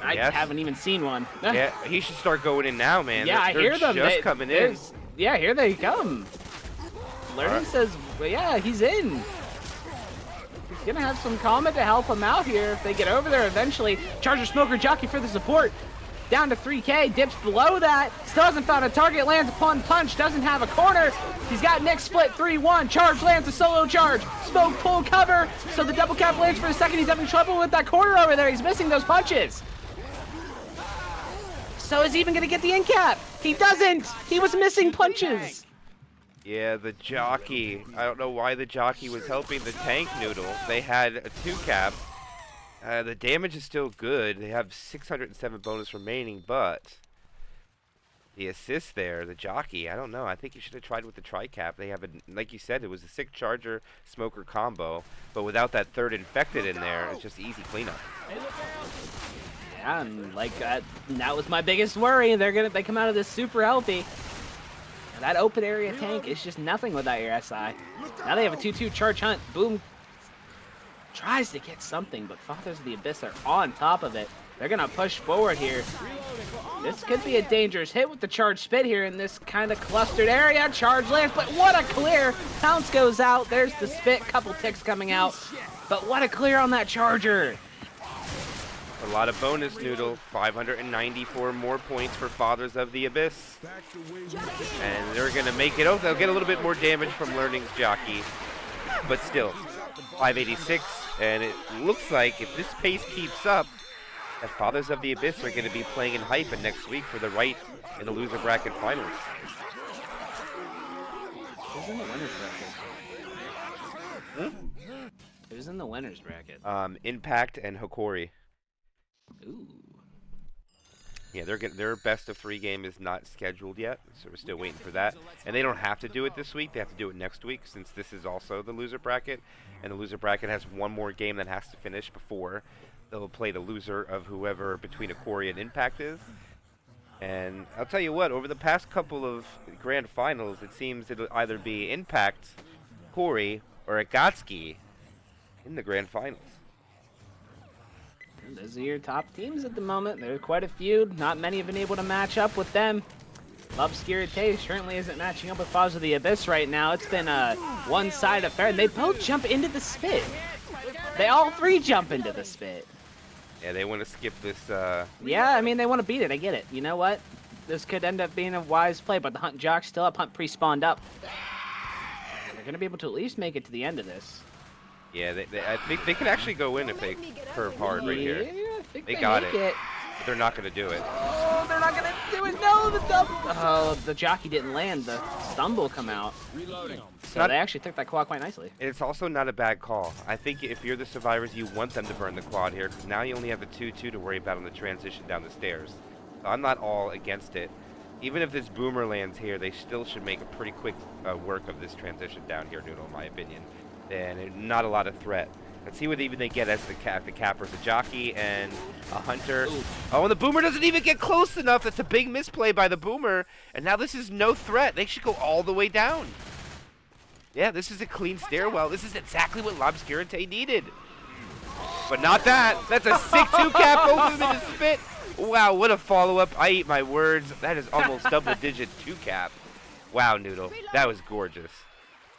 I haven't even seen one. Yeah, he should start going in now, man. Yeah, I hear them. Just coming in. Yeah, here they come. Learning says, well, yeah, he's in. He's going to have some comment to help him out here if they get over there eventually. Charger, Smoker, Jockey for the support. Down to 3K, dips below that. Still hasn't found a target, lands upon punch, doesn't have a corner. He's got Nick split 3-1. Charge lands a solo charge. Smoke, pull, cover. So the double cap lands for a second. He's having trouble with that corner over there. He's missing those punches. So is he even going to get the in cap? He doesn't. He was missing punches. Yeah, the jockey. I don't know why the jockey was helping the tank, Noodle. They had a 2-cap. The damage is still good. They have 607 bonus remaining, but the assist there, the jockey, I don't know. I think you should have tried with the tri-cap. They have, like you said, it was a sick Charger Smoker combo, but without that third infected in there, it's just easy cleanup. Yeah, and like that was my biggest worry. They come out of this super healthy. And that open area tank is just nothing without your SI. Now they have a 2-2 charge hunt. Boom. Tries to get something, but Fathers of the Abyss are on top of it. They're going to push forward here. This could be a dangerous hit with the charge spit here in this kind of clustered area. Charge lands, but what a clear. Pounce goes out. There's the spit. Couple ticks coming out. But what a clear on that Charger. A lot of bonus, Noodle. 594 more points for Fathers of the Abyss. And they're going to make it. Oh, they'll get a little bit more damage from Learning's jockey. But still, 586. And it looks like if this pace keeps up, that Fathers of the Abyss are going to be playing in Hype next week for the right in the loser bracket finals. Who's in the winners bracket? Who's in the winners bracket? Impact and Hokori. Ooh. Yeah, their best of 3 game is not scheduled yet, so we're still waiting for that. And they don't have to do it this week; they have to do it next week, since this is also the loser bracket, and the loser bracket has one more game that has to finish before they'll play the loser of whoever between Hokori and Impact is. And I'll tell you what, over the past couple of grand finals, it seems it'll either be Impact, Corey, or Akatsuki in the grand finals. Those are your top teams at the moment. There are quite a few. Not many have been able to match up with them. Obscurite certainly isn't matching up with Fathers of the Abyss right now. It's been a one-sided affair, and they both jump into the spit. They all three jump into the spit. Yeah, they want to skip this. Yeah, I mean, they want to beat it. I get it. You know what? This could end up being a wise play, but the Hunt Jock's still up. Hunt pre-spawned up. They're going to be able to at least make it to the end of this. Yeah, I think they can actually go in if they curve hard right here. Yeah, I think They got make it. But they're not going to do it. Oh, they're not going to do it. No, the double. Oh, the jockey didn't land. The stumble come out. So not- they actually took that quad quite nicely. It's also not a bad call. I think if you're the survivors, you want them to burn the quad here, because now you only have a 2-2 to worry about on the transition down the stairs. So I'm not all against it. Even if this boomer lands here, they still should make a pretty quick work of this transition down here, Noodle, in my opinion. And not a lot of threat. Let's see what even they get as the cappers. A jockey and a hunter. Ooh. Oh, and the boomer doesn't even get close enough. That's a big misplay by the boomer. And now this is no threat. They should go all the way down. Yeah, this is a clean stairwell. This is exactly what Lobscurite needed. But not that. That's a 6-2 cap over the spit. Wow, what a follow-up. I eat my words. That is almost double-digit 2 cap. Wow, Noodle. That was gorgeous.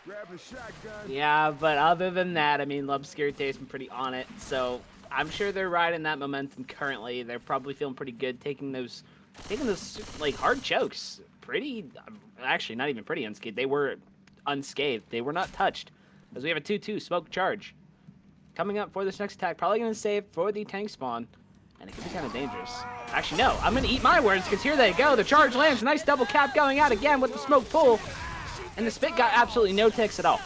Grab a shotgun. Yeah, but other than that, I mean, Lobscurite's been pretty on it. So I'm sure they're riding that momentum currently. They're probably feeling pretty good taking those like hard chokes. Pretty, actually, not even pretty unscathed. They were unscathed. They were not touched. As we have a 2-2 smoke charge coming up for this next attack. Probably going to save for the tank spawn. And it could be kind of dangerous. Actually, no. I'm going to eat my words because here they go. The charge lands. Nice double cap going out again with the smoke pull. And the spit got absolutely no ticks at all.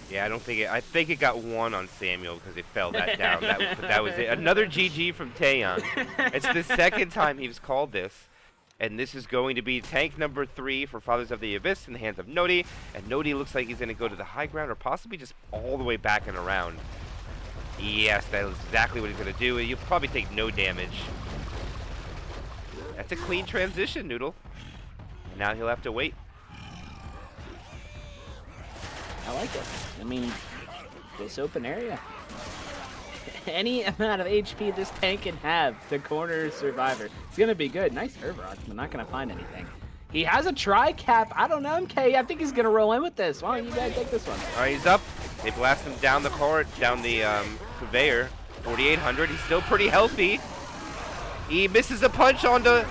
Yeah, I think it got one on Samuel because it fell that down. That was it. Another GG from Taeyong. It's the second time he's called this. And this is going to be tank number 3 for Fathers of the Abyss in the hands of Nodi. And Nodi looks like he's going to go to the high ground or possibly just all the way back and around. Yes, that is exactly what he's going to do. You'll probably take no damage. That's a clean transition, Noodle. And now he'll have to wait. I like it. I mean, this open area. Any amount of HP this tank can have to corner survivor. It's going to be good. Nice herb rock. I'm not going to find anything. He has a tri-cap. I don't know, MK. I think he's going to roll in with this. Why don't you guys take this one? All right, he's up. They blast him down the court, down the conveyor. 4,800. He's still pretty healthy. He misses a punch onto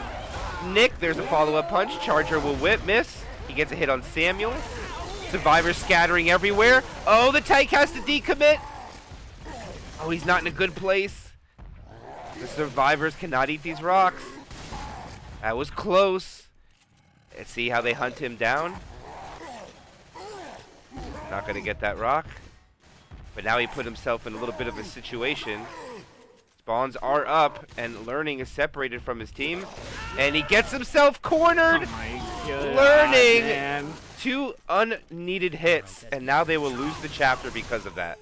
Nick. There's a follow-up punch. Charger will whip, miss. He gets a hit on Samuel. Survivors scattering everywhere. Oh, the tank has to decommit. Oh, he's not in a good place. The survivors cannot eat these rocks. That was close. Let's see how they hunt him down. Not going to get that rock. But now he put himself in a little bit of a situation. Spawns are up, and Learning is separated from his team. And he gets himself cornered. Oh my God, Learning. man. 2 unneeded hits, and now they will lose the chapter because of that.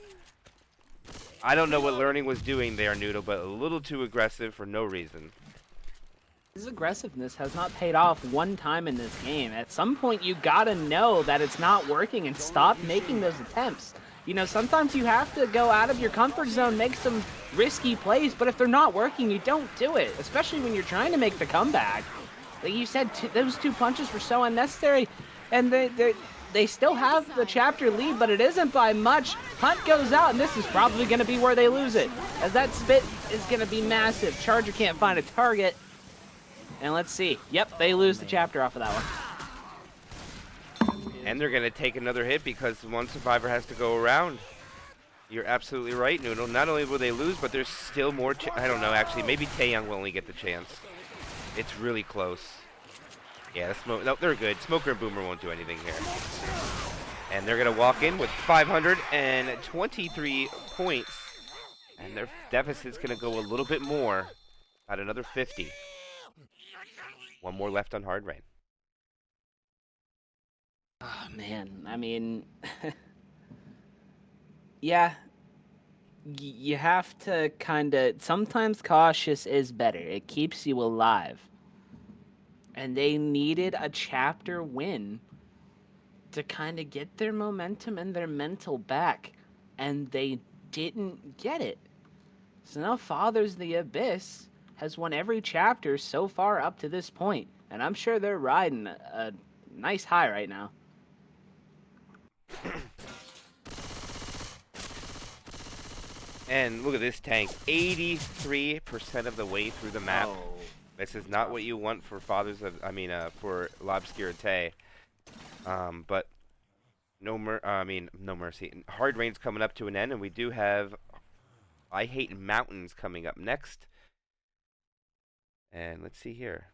I don't know what Learning was doing there, Noodle, but a little too aggressive for no reason. His aggressiveness has not paid off one time in this game. At some point, you gotta know that it's not working and stop making those attempts. You know, sometimes you have to go out of your comfort zone, make some risky plays, but if they're not working, you don't do it, especially when you're trying to make the comeback. Like you said, those 2 punches were so unnecessary, and they still have the chapter lead, but it isn't by much. Hunt goes out, and this is probably going to be where they lose it, as that spit is going to be massive. Charger can't find a target. And let's see. Yep, they lose the chapter off of that one. And they're going to take another hit because one survivor has to go around. You're absolutely right, Noodle. Not only will they lose, but there's still more. I don't know, actually. Maybe Taeyong will only get the chance. It's really close. Yeah, no, they're good. Smoker and Boomer won't do anything here. And they're going to walk in with 523 points. And their deficit's going to go a little bit more. About another 50. One more left on Hard Rain. Oh, man. I mean, yeah. You have to kind of, sometimes cautious is better. It keeps you alive. And they needed a chapter win to kind of get their momentum and their mental back. And they didn't get it. So now Fathers of the Abyss has won every chapter so far up to this point. And I'm sure they're riding a nice high right now. And look at this tank, 83% of the way through the map. Oh. This is not what you want for for L'Obscurité. But no mercy. Hard Rain's coming up to an end, and we do have I Hate Mountains coming up next. And let's see here.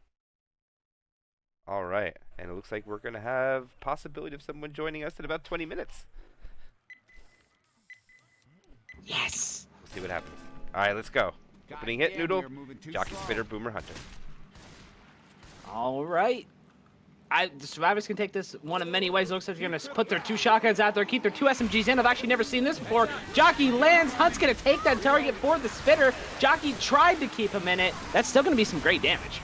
All right, and it looks like we're gonna have possibility of someone joining us in about 20 minutes. Yes! We'll see what happens. All right, let's go. Opening hit, Noodle, Jockey Spitter, Boomer Hunter. All right. The Survivors can take this one of many ways. It looks like they're going to put their 2 shotguns out there, keep their 2 SMGs in. I've actually never seen this before. Jockey lands. Hunt's going to take that target for the Spitter. Jockey tried to keep him in it. That's still going to be some great damage.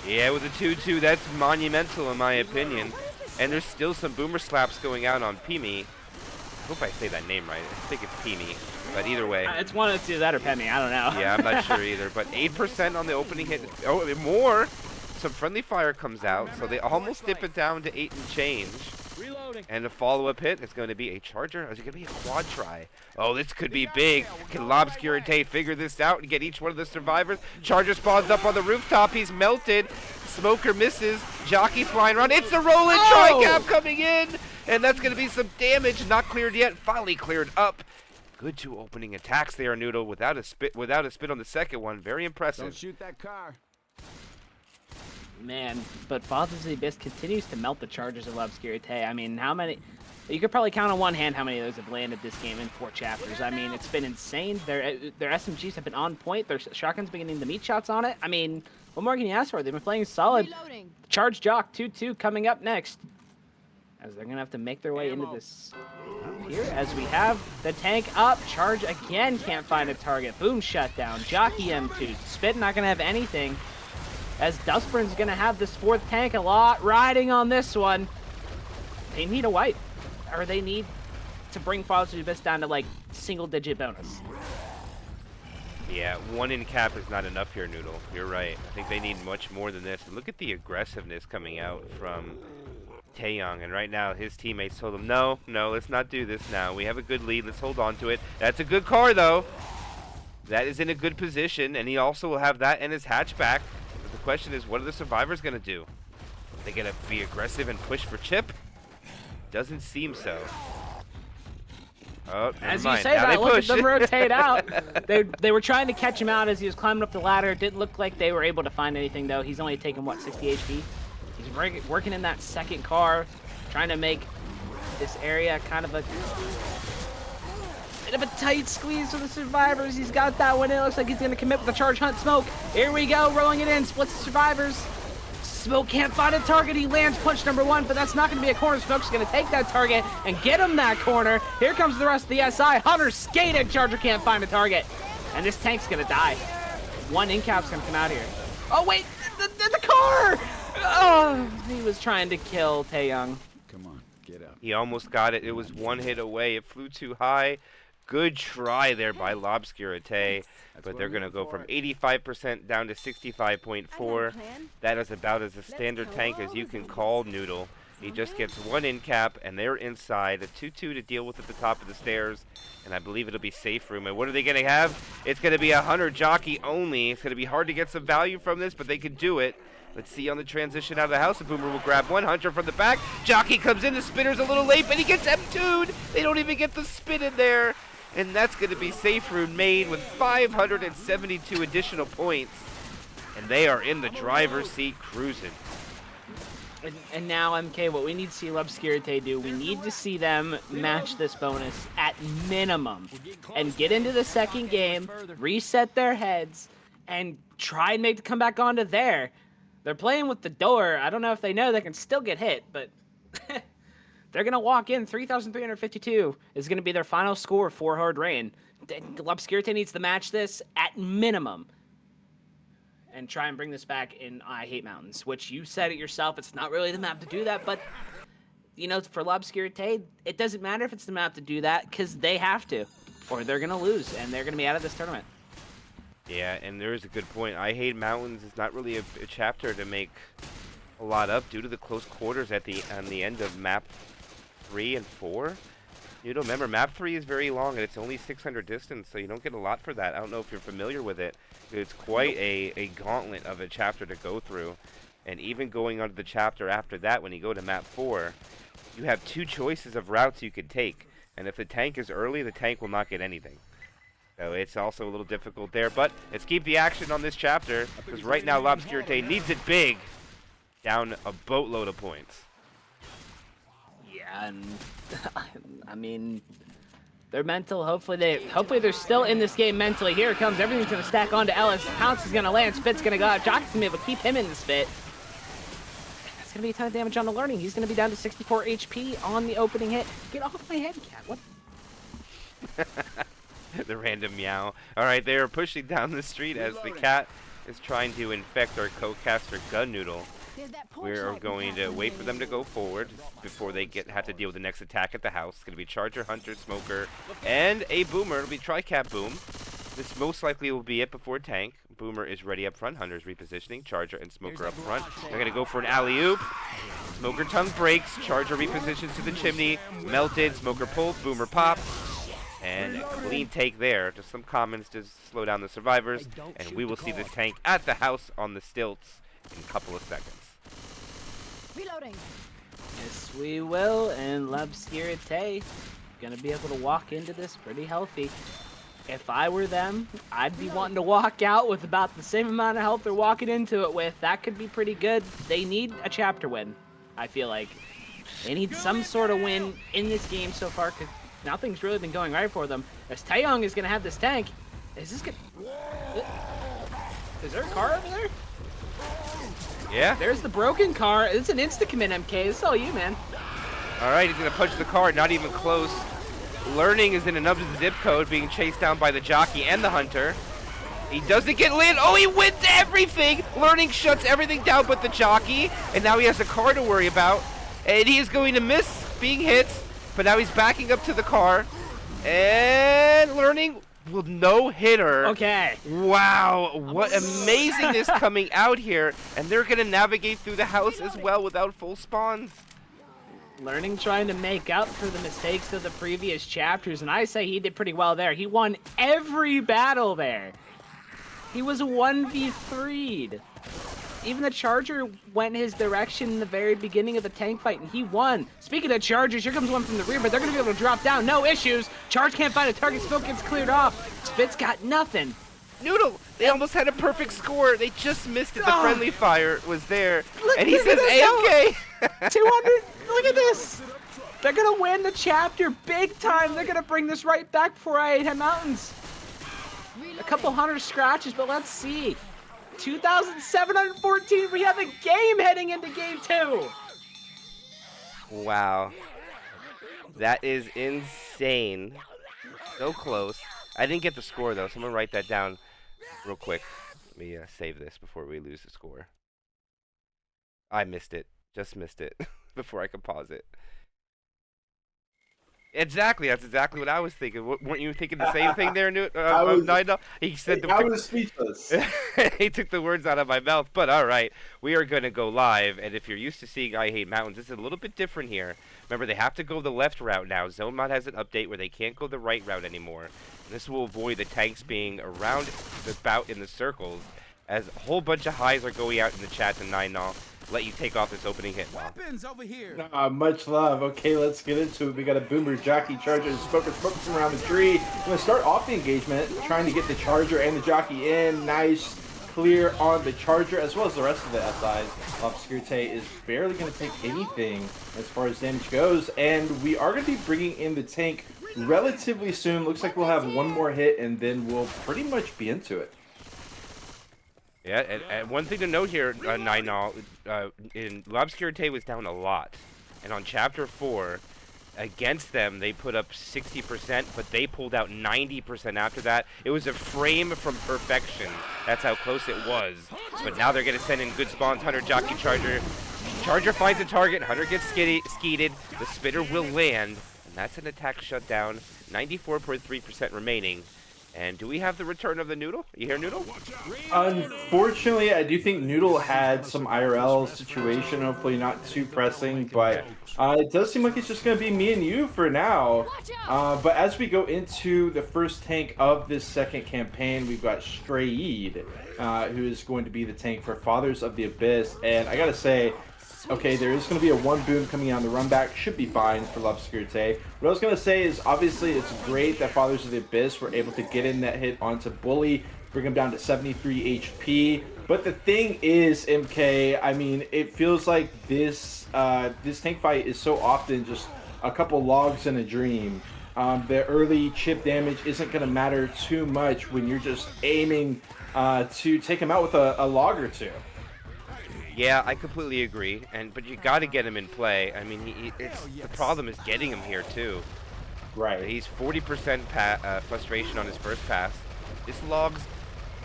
Yeah, with a 2-2, that's monumental in my opinion. And there's still some Boomer slaps going out on Pimi. I hope I say that name right. I think it's Pimi. But either way. It's one of the two, that or Penny. I don't know. Yeah, I'm not sure either. But 8% on the opening hit. Oh, more. Some friendly fire comes out, so they almost dip it down to 8 and change. Reloading. And the follow-up hit is going to be a charger. Or is it going to be a quad try? Oh, this could be big. Can L'Obscurité figure this out and get each one of the survivors? Charger spawns up on the rooftop. He's melted. Smoker misses. Jockey flying around. It's a rolling tri-cap coming in. And that's going to be some damage. Not cleared yet. Finally cleared up. Good 2 opening attacks there, Noodle. Without a spit on the second one. Very impressive. Don't shoot that car. Man, but Fathers of the Abyss continues to melt the charges of L'Obscurité. I mean, how many... You could probably count on one hand how many of those have landed this game in 4 chapters. I mean, it's been insane. Their SMGs have been on point. Their shotguns beginning to meet shots on it. I mean, what more can you ask for? They've been playing solid. Reloading. Charge Jock 2-2 coming up next. As they're going to have to make their way into this here. As we have the tank up. Charge again can't find a target. Boom shutdown. Jockey M2. Spit not going to have anything. As Dustburn's going to have this 4th tank a lot riding on this one. They need a wipe. Or they need to bring Fathers of the Abyss down to, like, single-digit bonus. Yeah, 1 in cap is not enough here, Noodle. You're right. I think they need much more than this. And look at the aggressiveness coming out from Taeyong. And right now, his teammates told him, no, let's not do this now. We have a good lead. Let's hold on to it. That's a good car, though. That is in a good position. And he also will have that in his hatchback. But the question is, what are the survivors going to do? Are they going to be aggressive and push for chip? Doesn't seem so. Oh, as you say that, look at them rotate out. They were trying to catch him out as he was climbing up the ladder. It didn't look like they were able to find anything, though. He's only taken, what, 60 HP? He's working in that second car, trying to make this area kind of a bit of a tight squeeze for the survivors. He's got that one in. It looks like he's going to commit with the charge hunt smoke. Here we go, rolling it in. Splits the survivors. Smoke can't find a target. He lands punch number 1, but that's not going to be a corner. Smoke's going to take that target and get him that corner. Here comes the rest of the SI. Hunter skated. Charger can't find a target. And this tank's going to die. 1 in-cap's going to come out here. Oh, wait. The car! Oh, he was trying to kill Taeyong. Come on, get up. He almost got it. It was 1 hit away. It flew too high. Good try there by L'Obscurité. But they're going to go from 85% down to 65.4. That is about as a standard tank as you can call Noodle. He just gets 1 in cap, and they're inside. A 2-2 to deal with at the top of the stairs. And I believe it'll be safe room. And what are they going to have? It's going to be a Hunter Jockey only. It's going to be hard to get some value from this, but they can do it. Let's see on the transition out of the house. The Boomer will grab 1. Hunter from the back. Jockey comes in. The spinner's a little late, but he gets M2'd. They don't even get the spin in there. And that's going to be safe room made with 572 additional points. And they are in the driver's seat cruising. And now, MK, what we need to see L'Obscurité do, we need to see them match this bonus at minimum. And get into the second game, reset their heads, and try and make the comeback onto there. They're playing with the door. I don't know if they know they can still get hit, but... They're going to walk in. 3,352 is going to be their final score for Hard Rain. L'Obscurité needs to match this at minimum. and try and bring this back in I Hate Mountains, which you said it yourself. It's not really the map to do that, but you know, for L'Obscurité, it doesn't matter if it's the map to do that because they have to, or they're gonna lose and they're gonna be out of this tournament. Yeah, and there is a good point. I Hate Mountains is not really a chapter to make a lot up due to the close quarters on the end of map 3 and 4. You don't remember, map 3 is very long and it's only 600 distance, so you don't get a lot for that. I don't know if you're familiar with it. It's quite a gauntlet of a chapter to go through. And even going on to the chapter after that, when you go to map 4, you have 2 choices of routes you could take. And if the tank is early, the tank will not get anything. So it's also a little difficult there. But let's keep the action on this chapter, because right now L'Obscurité needs it big. Down a boatload of points. Yeah, and I mean, they're mental. Hopefully they're still in this game mentally. Here it comes. Everything's gonna stack onto Ellis. Pounce is gonna land. Spit's gonna go out. Jock's gonna be able to keep him in the Spit. That's gonna be a ton of damage on the Learning. He's gonna be down to 64 HP on the opening hit. Get off my head, cat. What? The random meow. Alright, they are pushing down the street as the cat is trying to infect our co-caster Gun Noodle. We're going to wait for them to go forward before they have to deal with the next attack at the house. It's going to be Charger, Hunter, Smoker, and a Boomer. It'll be Tri-Cap Boom. This most likely will be it before tank. Boomer is ready up front. Hunter's repositioning. Charger and Smoker up front. They're going to go for an alley-oop. Smoker tongue breaks. Charger repositions to the chimney. Melted. Smoker pulls. Boomer pops. And clean take there. Just some comments to slow down the survivors. And we will see this tank at the house on the stilts in a couple of seconds. Reloading. Yes, we will. And L'Obscurité gonna be able to walk into this pretty healthy. If I were them, I'd be wanting to walk out with about the same amount of health they're walking into it with. That could be pretty good. They need a chapter win, I feel like. They need some sort of win in this game so far because nothing's really been going right for them. As Taeyong is gonna have this tank, is this gonna... Is there a car over there? Yeah. There's the broken car. It's an insta-commit, MK. It's all you, man. Alright, he's going to punch the car. Not even close. Learning is in another zip code, being chased down by the jockey and the hunter. He doesn't get lit. Oh, he wins everything. Learning shuts everything down but the jockey. And now he has a car to worry about. And he is going to miss being hit. But now he's backing up to the car. And Learning... Well, no hitter. Okay. Wow, what amazingness coming out here. And they're going to navigate through the house as well without full spawns. Learning trying to make up for the mistakes of the previous chapters, and I say he did pretty well there. He won every battle there. He was 1v3'd. Even the Charger went his direction in the very beginning of the tank fight, and he won. Speaking of Chargers, here comes one from the rear, but they're going to be able to drop down. No issues. Charge can't find a target. Smoke gets cleared off. Spit's got nothing. Noodle, they almost had a perfect score. They just missed it. The friendly fire was there. And he says AFK. 200. Look at this. They're going to win the chapter big time. They're going to bring this right back before I Hate Mountains. A couple hundred scratches, but let's see. 2,714. We have a game heading into game 2. Wow. That is insane. So close. I didn't get the score, though, so I'm going to write that down real quick. Let me save this before we lose the score. I missed it. Just missed it before I could pause it. Exactly, that's exactly what I was thinking. Weren't you thinking the same thing there, Nino? He said I was speechless. He took the words out of my mouth, but all right. We are going to go live, and if you're used to seeing I Hate Mountains, this is a little bit different here. Remember, they have to go the left route now. ZoneMod has an update where they can't go the right route anymore. This will avoid the tanks being around the bout in the circles, as a whole bunch of highs are going out in the chat to Nino. Let you take off this opening hit. Weapons over here. Much love. Okay, let's get into it. We got a Boomer, Jockey, Charger, and Smoker from around the tree. I'm going to start off the engagement, trying to get the Charger and the Jockey in. Nice, clear on the Charger, as well as the rest of the SIs. L'Obscurité is barely going to take anything as far as damage goes, and we are going to be bringing in the tank relatively soon. Looks like we'll have one more hit, and then we'll pretty much be into it. Yeah, and one thing to note here, Nino, in L'Obscurité was down a lot. And on Chapter 4, against them, they put up 60%, but they pulled out 90% after that. It was a frame from perfection. That's how close it was. But now they're going to send in good spawns. Hunter, Jockey, Charger. Charger finds a target. Hunter gets skeeted. The spitter will land. And that's an attack shutdown. 94.3% remaining. And do we have the return of the Noodle? You hear Noodle? Unfortunately, I do think Noodle had some IRL situation. Hopefully not too pressing, but it does seem like it's just going to be me and you for now. But as we go into the first tank of this second campaign, we've got Strayed, who is going to be the tank for Fathers of the Abyss. And I got to say, okay, there is going to be a 1 boom coming on the run back. Should be fine for L'Obscurité. What I was going to say is, obviously, it's great that Fathers of the Abyss were able to get in that hit onto Bully, bring him down to 73 HP. But the thing is, MK, I mean, it feels like this tank fight is so often just a couple logs in a dream. The early chip damage isn't going to matter too much when you're just aiming to take him out with a log or two. Yeah, I completely agree, but you got to get him in play. I mean, the problem is getting him here too. Right. He's 40% frustration on his first pass. This log's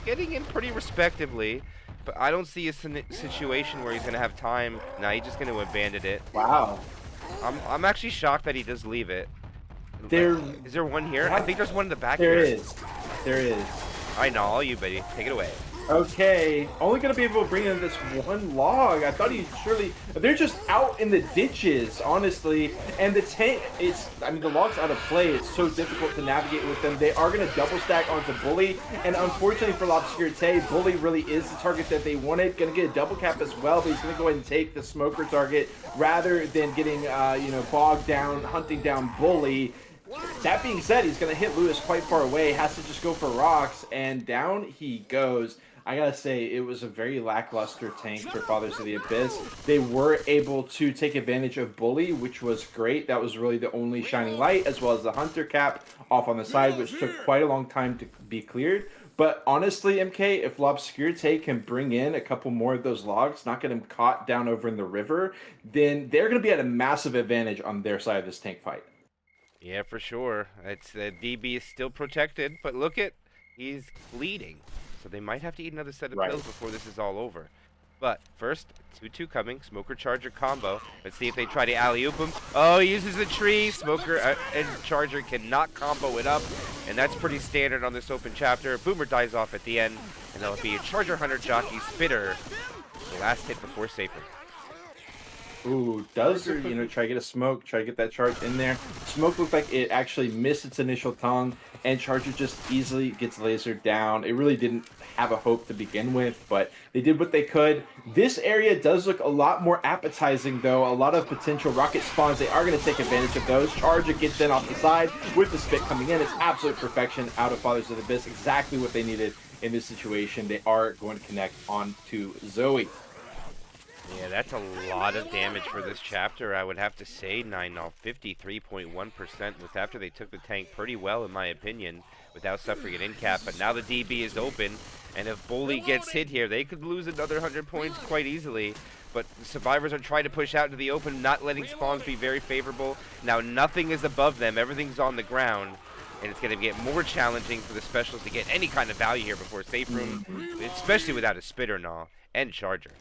getting in pretty respectively, but I don't see a situation where he's gonna have time. Nah, he's just gonna abandon it. Wow. I'm actually shocked that he does leave it. Is there one here? I think there's one in the back There here. is. There is. I know, all you, buddy. Take it away. Okay, only gonna be able to bring in this one log. I thought he'd surely. They're just out in the ditches, honestly. And the tank, I mean, the log's out of play. It's so difficult to navigate with them. They are gonna double stack onto Bully, and unfortunately for L'Obscurité, Bully really is the target that they wanted. Gonna get a double cap as well, but he's gonna go ahead and take the smoker target rather than getting, bogged down, hunting down Bully. That being said, he's going to hit Lewis quite far away, has to just go for rocks, and down he goes. I gotta say, it was a very lackluster tank for Fathers of the Abyss. They were able to take advantage of Bully, which was great. That was really the only shining light, as well as the Hunter cap off on the side, which took quite a long time to be cleared. But honestly, MK, if L'Obscurité can bring in a couple more of those logs, not get him caught down over in the river, then they're going to be at a massive advantage on their side of this tank fight. Yeah, for sure. It's the DB is still protected, but look at, he's bleeding. So they might have to eat another set of pills before this is all over. But first, 2-2 coming, Smoker Charger combo. Let's see if they try to alley-oop him. Oh, he uses the tree. Smoker and Charger cannot combo it up, and that's pretty standard on this open chapter. Boomer dies off at the end, and that'll be a Charger Hunter Jockey Spitter. The last hit before Safer. Ooh, try to get a smoke, try to get that charge in there. Smoke looked like it actually missed its initial tongue, and Charger just easily gets lasered down. It really didn't have a hope to begin with, but they did what they could. This area does look a lot more appetizing, though. A lot of potential rocket spawns. They are going to take advantage of those. Charger gets in off the side with the spit coming in. It's absolute perfection out of Fathers of the Abyss. Exactly what they needed in this situation. They are going to connect onto Zoe. Yeah, that's a lot of damage for this chapter, I would have to say. 9-0, 53.1% with after they took the tank pretty well, in my opinion, without suffering an in cap. But now the DB is open, and if Bully gets hit here, they could lose another 100 points quite easily. But the survivors are trying to push out into the open, not letting spawns be very favorable. Now nothing is above them, everything's on the ground. And it's going to get more challenging for the specials to get any kind of value here before Safe Room, especially without a Spitter Gnaw and Charger.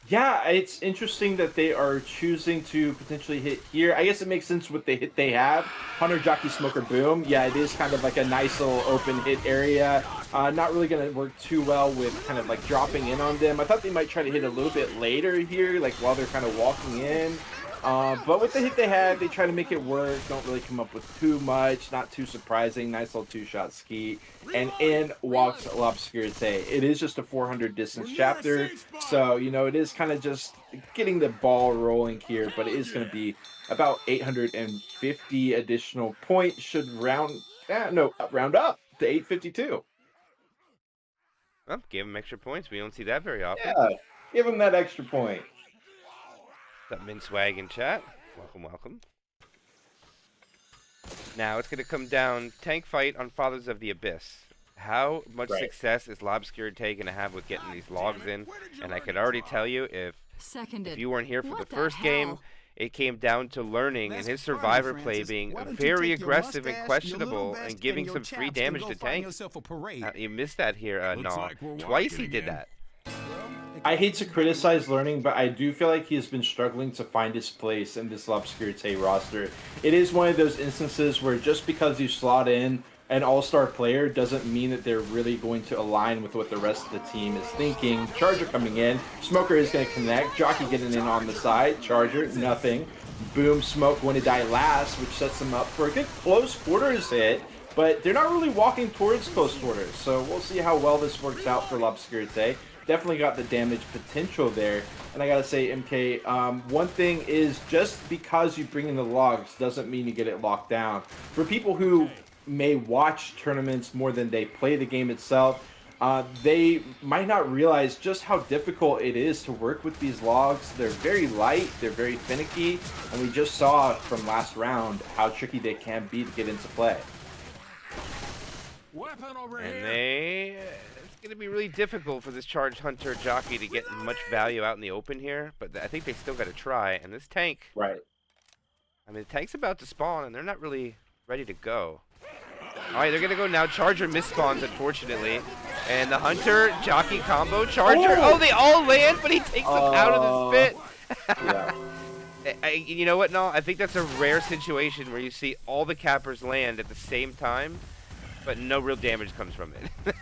Yeah, it's interesting that they are choosing to potentially hit here. I guess it makes sense with the hit they have. Hunter, Jockey, Smoker, Boom. Yeah, it is kind of like a nice little open hit area. Not really going to work too well with kind of like dropping in on them. I thought they might try to hit a little bit later here, like while they're kind of walking in. But with the hit they had, they try to make it work. Don't really come up with too much. Not too surprising. Nice little two-shot ski. And in walks L'Obscurité. It is just a 400 distance chapter. So, it is kind of just getting the ball rolling here. But it is going to be about 850 additional points. Should round up to 852. Well, give them extra points. We don't see that very often. Yeah, give them that extra point. What's up, Minswag in chat? Welcome, welcome. Now it's going to come down tank fight on Fathers of the Abyss. How much success is L'Obscurité going to have with getting these logs in? And I could already tell you, if you weren't here for the first game, it came down to learning and That's his fine, survivor play Francis. being Why don't you very take your aggressive and mustache, your questionable little vest, and giving and some your free chaps and damage go to find tank. yourself a parade. You missed that here, Looks Nah. like we're Twice walking he did again. that. I hate to criticize learning, but I do feel like he has been struggling to find his place in this L'Obscurité roster. It is one of those instances where just because you slot in an all-star player doesn't mean that they're really going to align with what the rest of the team is thinking. Charger coming in. Smoker is going to connect. Jockey getting in on the side. Charger, nothing. Boom, Smoke going to die last, which sets them up for a good close quarters hit. But they're not really walking towards close quarters, so we'll see how well this works out for L'Obscurité. Definitely got the damage potential there. And I gotta say, MK, one thing is just because you bring in the logs doesn't mean you get it locked down. For people who may watch tournaments more than they play the game itself, they might not realize just how difficult it is to work with these logs. They're very light, they're very finicky, and we just saw from last round how tricky they can be to get into play. Weapon over And here. it's going to be really difficult for this Charged Hunter jockey to get much value out in the open here, but I think they still got to try. And this tank, Right. I mean, the tank's about to spawn, and they're not really ready to go. All right, they're going to go now. Charger misspawns, unfortunately. And the Hunter jockey combo. Charger, oh, they all land, but he takes them out of the spit. Yeah. You know what, no? I think that's a rare situation where you see all the cappers land at the same time, but no real damage comes from it.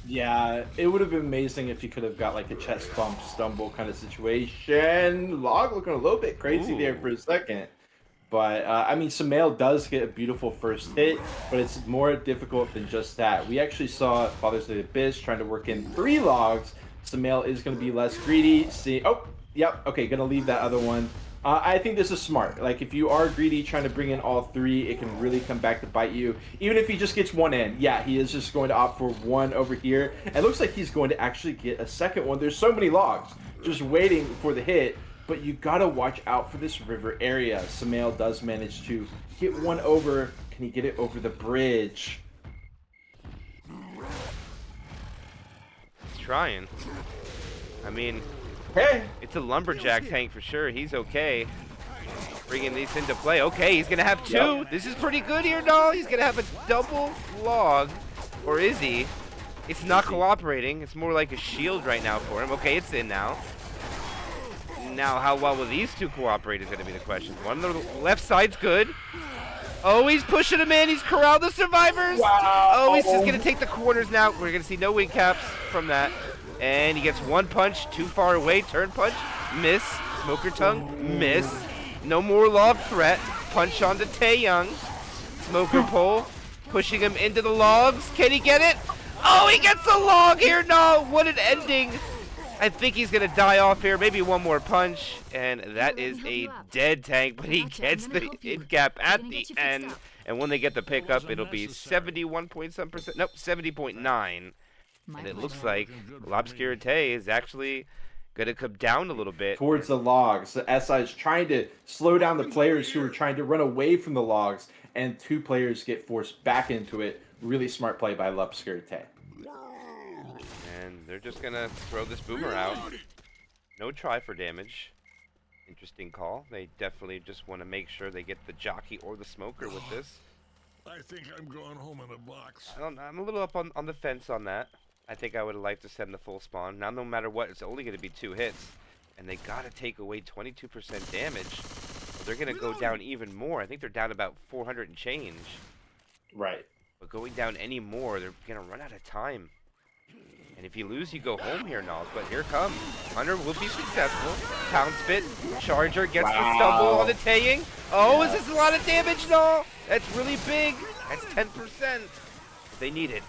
Yeah, it would have been amazing if you could have got like a chest bump stumble kind of situation. Log looking a little bit crazy Ooh. there for a second. But, I mean, Sumail does get a beautiful first hit, but it's more difficult than just that. We actually saw Fathers of the Abyss trying to work in 3 logs. Sumail is going to be less greedy. See, oh, yep, okay, going to leave that other one. I think this is smart. Like, if you are greedy trying to bring in all 3, it can really come back to bite you. Even if he just gets one in, yeah, he is just going to opt for one over here. It looks like he's going to actually get a second one. There's so many logs just waiting for the hit. But you gotta watch out for this river area. Sumail does manage to get one over. Can he get it over the bridge? He's trying. I mean, Hey! it's a lumberjack tank for sure. He's okay. Bringing these into play. Okay, he's going to have 2. Yep. This is pretty good here, no? He's going to have a double log. Or is he? It's not cooperating. It's more like a shield right now for him. Okay, it's in now. Now, how well will these 2 cooperate is going to be the question. One on the left side's good. Oh, he's pushing him in. He's corralled the survivors. Wow. Oh, he's just going to take the corners now. We're going to see no wing caps from that. And he gets 1 punch too far away. Turn punch. Miss. Smoker tongue. Miss. No more log threat. Punch onto Taeyong. Smoker pull. Pushing him into the logs. Can he get it? Oh, he gets a log here. No. What an ending. I think he's going to die off here. Maybe one more punch. And that is a dead tank. But he gets the in cap at the end. And when they get the pickup, it'll be 71 point some percent. Nope, 70.9. And it looks like L'Obscurité is actually going to come down a little bit. Towards the logs. The SI is trying to slow down the players who are trying to run away from the logs. And 2 players get forced back into it. Really smart play by L'Obscurité. And they're just going to throw this boomer out. No try for damage. Interesting call. They definitely just want to make sure they get the jockey or the smoker with this. I think I'm going home in a box. I'm a little up on the fence on that. I think I would have liked to send the full spawn. Now, no matter what, it's only going to be 2 hits. And they got to take away 22% damage. They're going to go down even more. I think they're down about 400 and change. Right. But going down any more, they're going to run out of time. And if you lose, you go home here, Nals. But here comes. Hunter will be successful. Pound spit. Charger gets the stumble on the Taeyong. Oh, is this a lot of damage? No. That's really big. That's 10%. They need it.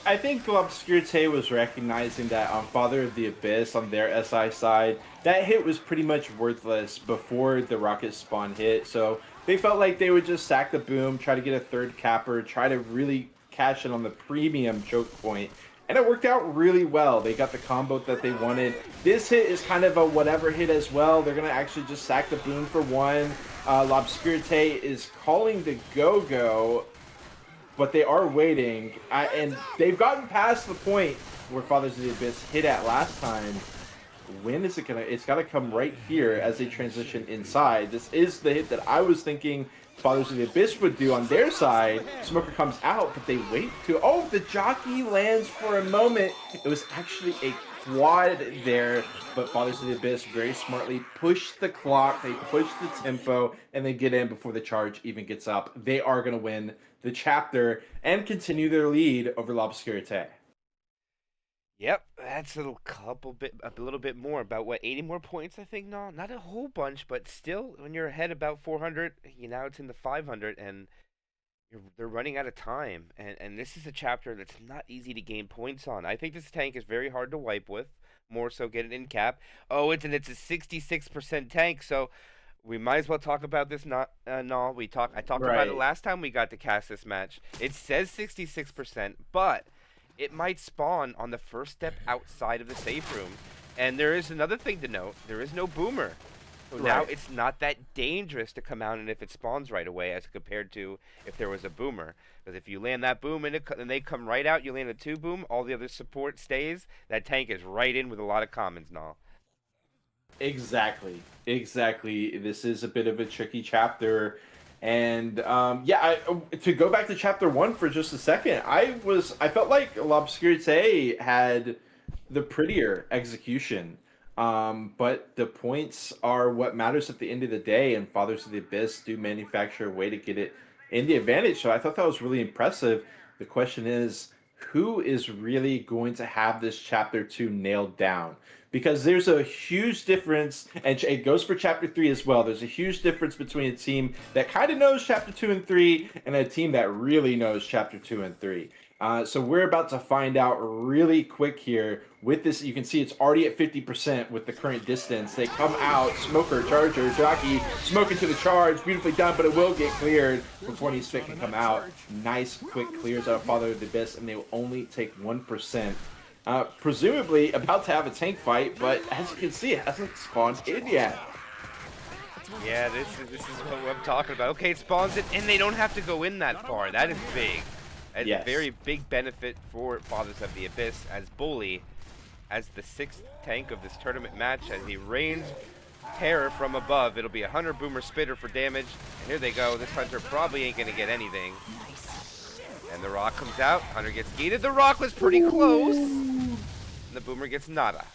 I think L'Obscurité was recognizing that on Father of the Abyss, on their SI side, that hit was pretty much worthless before the rocket spawn hit. So they felt like they would just sack the boom, try to get a 3rd capper, try to really cash in on the premium choke point. And it worked out really well. They got the combo that they wanted. This hit is kind of a whatever hit as well. They're going to actually just sack the boom for 1. L'Obscurité is calling the go-go, but they are waiting. And they've gotten past the point where Fathers of the Abyss hit at last time. when is it gonna? It's gotta come right here as they transition inside. This is the hit that I was thinking Fathers of the Abyss would do on their side. Smoker comes out, but they wait to. Oh, the jockey lands for a moment. It was actually a quad there, but Fathers of the Abyss very smartly push the clock. They push the tempo, and they get in before the charge even gets up. They are gonna win the chapter and continue their lead over L'Obscurité. Yep, that's a little bit more, about what, 80 more points, I think. No, not a whole bunch, but still, when you're ahead about 400, now it's in the 500, and they're running out of time. And this is a chapter that's not easy to gain points on. I think this tank is very hard to wipe with, more so get it in cap. Oh, it's a 66% tank, so we might as well talk about this. No, I talked about it last time we got to cast this match. It says 66%, but it might spawn on the first step outside of the safe room. And there is another thing to note. There is no boomer. So now it's not that dangerous to come out and if it spawns right away as compared to if there was a boomer. Because if you land that boom and they come right out, you land a 2 boom, all the other support stays, that tank is right in with a lot of commons now. Exactly. This is a bit of a tricky chapter. And to go back to chapter 1 for just a second, I felt like L'Obscurité had the prettier execution, but the points are what matters at the end of the day, and Fathers of the Abyss do manufacture a way to get it in the advantage. So I thought that was really impressive. The question is, who is really going to have this chapter 2 nailed down? Because there's a huge difference, and it goes for Chapter 3 as well. There's a huge difference between a team that kind of knows Chapter 2 and 3 and a team that really knows Chapter 2 and 3. So we're about to find out really quick here. With this, you can see it's already at 50% with the current distance. They come out, Smoker, Charger, Jockey, smoking to the charge. Beautifully done, but it will get cleared before any spit can come out. Nice, quick clears out of Father of the Abyss, and they will only take 1%. Presumably about to have a tank fight, but as you can see, it hasn't spawned in yet. Yeah, this is what I'm talking about. Okay, it spawns it, and they don't have to go in that far. That is big. That's a very big benefit for Fathers of the Abyss, as Bully, as the 6th tank of this tournament match, as he rains terror from above. It'll be a Hunter Boomer Spitter for damage, and here they go. This Hunter probably ain't gonna get anything. And the rock comes out. Hunter gets gated. The rock was pretty close. And the boomer gets nada.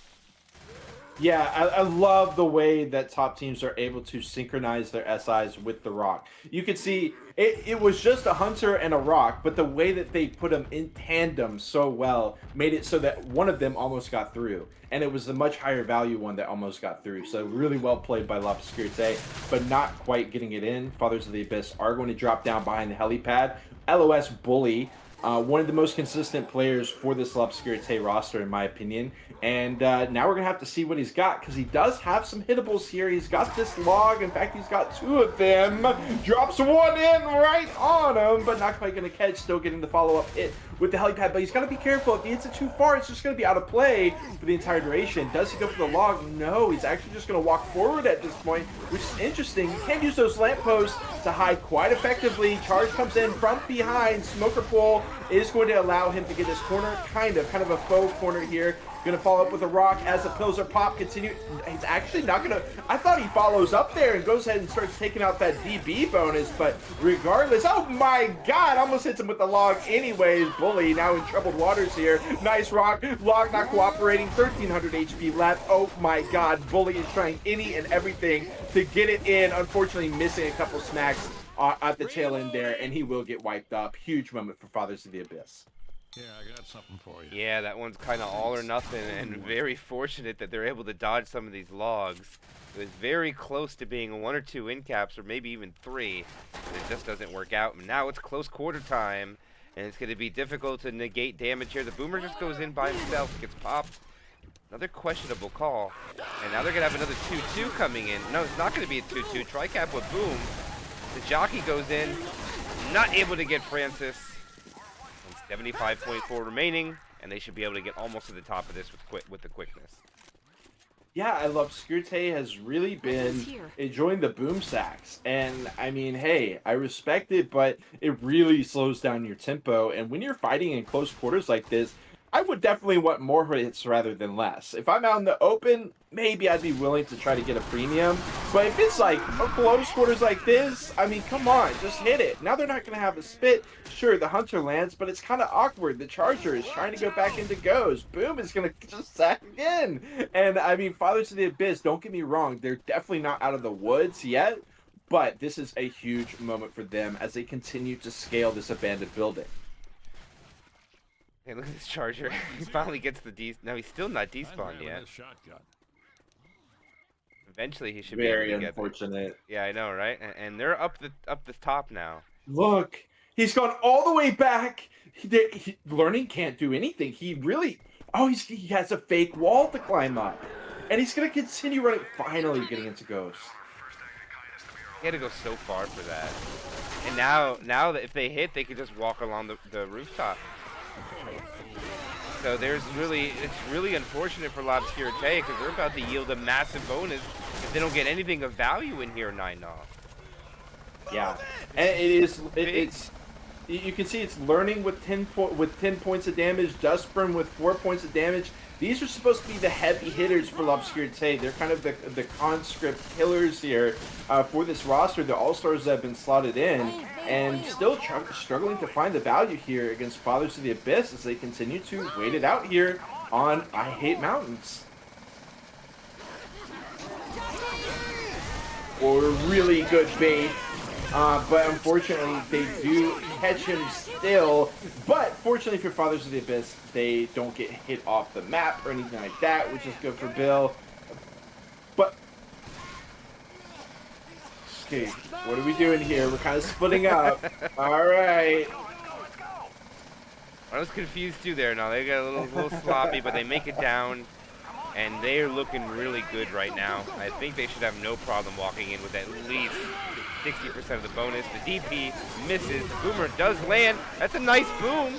Yeah, I love the way that top teams are able to synchronize their SIs with the rock. You could see it was just a hunter and a rock, but the way that they put them in tandem so well made it so that one of them almost got through. And it was the much higher value one that almost got through. So really well played by L'Obscurité, but not quite getting it in. Fathers of the Abyss are going to drop down behind the helipad. LOS Bully, one of the most consistent players for this L'Obscurité roster, in my opinion. And now we're going to have to see what he's got, because he does have some hittables here. He's got this log. In fact, he's got 2 of them. Drops one in right on him, but not quite going to catch. Still getting the follow-up hit with the helipad, but he's got to be careful. If he hits it too far, it's just going to be out of play for the entire duration. Does he go for the log? No, he's actually just going to walk forward at this point, which is interesting. You can use those lampposts to hide quite effectively. Charge comes in from behind. Smoker Pool is going to allow him to get his corner, kind of a faux corner here. Going to follow up with a rock as the pills are popped. Continue. He's actually not going to. I thought he follows up there and goes ahead and starts taking out that DB bonus, but regardless. Oh my god! Almost hits him with the log anyways. Bully now in troubled waters here. Nice rock. Log not cooperating. 1300 HP left. Oh my god. Bully is trying any and everything to get it in. Unfortunately, missing a couple smacks at the tail end there, and he will get wiped up. Huge moment for Fathers of the Abyss. Yeah, I got something for you. Yeah, that one's kind of all or nothing, and very fortunate that they're able to dodge some of these logs. It was very close to being 1 or 2 in caps, or maybe even 3, but it just doesn't work out. And now it's close quarter time, and it's going to be difficult to negate damage here. The boomer just goes in by himself, gets popped. Another questionable call, and now they're going to have another 2-2 coming in. No, it's not going to be a 2-2. Tricap with boom. The jockey goes in, not able to get Francis. 75.4 remaining, and they should be able to get almost to the top of this with the quickness. Yeah, L'Obscurité has really been enjoying the boom sacks, and I mean, hey, I respect it, but it really slows down your tempo. And when you're fighting in close quarters like this, I would definitely want more hits rather than less. If I'm out in the open, maybe I'd be willing to try to get a premium. But if it's like a close quarters like this, I mean, come on, just hit it. Now they're not going to have a spit. Sure, the Hunter lands, but it's kind of awkward. The Charger is trying to go back into goes. Boom is going to just sack again. And I mean, Fathers of the Abyss, don't get me wrong, they're definitely not out of the woods yet. But this is a huge moment for them as they continue to scale this abandoned building. Hey, look at this Charger. He finally gets the No, he's still not I'm despawned having yet. this shotgun. Eventually, he should be able Very to get unfortunate. Yeah, I know, right? And they're up the top now. Look, he's gone all the way back. Learning can't do anything. He really... Oh, he has a fake wall to climb up. And he's going to continue running. Finally getting into Ghost. He had to go so far for that. And now that if they hit, they could just walk along the rooftop. So it's really unfortunate for L'Obscurité because they're about to yield a massive bonus if they don't get anything of value in here, 9-0. Yeah, and it's you can see it's learning with 10 points of damage, Dustburn with 4 points of damage. These are supposed to be the heavy hitters for L'Obscurité. They're kind of the conscript killers here for this roster. The All-Stars that have been slotted in, and still struggling to find the value here against Fathers of the Abyss as they continue to wait it out here on I Hate Mountains. Or really good bait. But unfortunately, they do catch him still. But fortunately for Fathers of the Abyss, they don't get hit off the map or anything like that, which is good for Bill. But, okay, what are we doing here? We're kind of splitting up. All right. I was confused too there. Now they got a little sloppy, but they make it down, and they're looking really good right now. I think they should have no problem walking in with at least 60% of the bonus. The DP misses. The Boomer does land. That's a nice boom,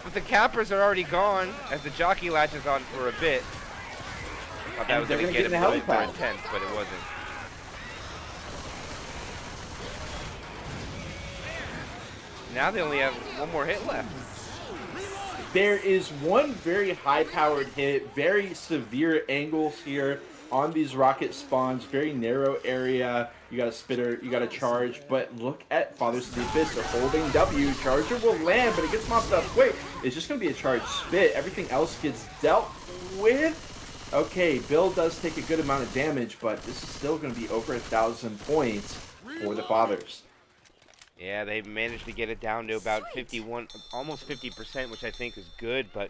but the cappers are already gone as the jockey latches on for a bit. I thought that was going to get him really for intense, but it wasn't. Now they only have one more hit left. There is one very high-powered hit, very severe angles here on these rocket spawns, very narrow area. You got a spitter, you got a charge, but look at Fathers of the Abyss. They're holding W. Charger will land, but it gets mopped up. Wait, it's just going to be a charge spit. Everything else gets dealt with. Okay, Bill does take a good amount of damage, but this is still going to be over 1,000 points for the Fathers. Yeah, they managed to get it down to about 51, almost 50%, which I think is good, but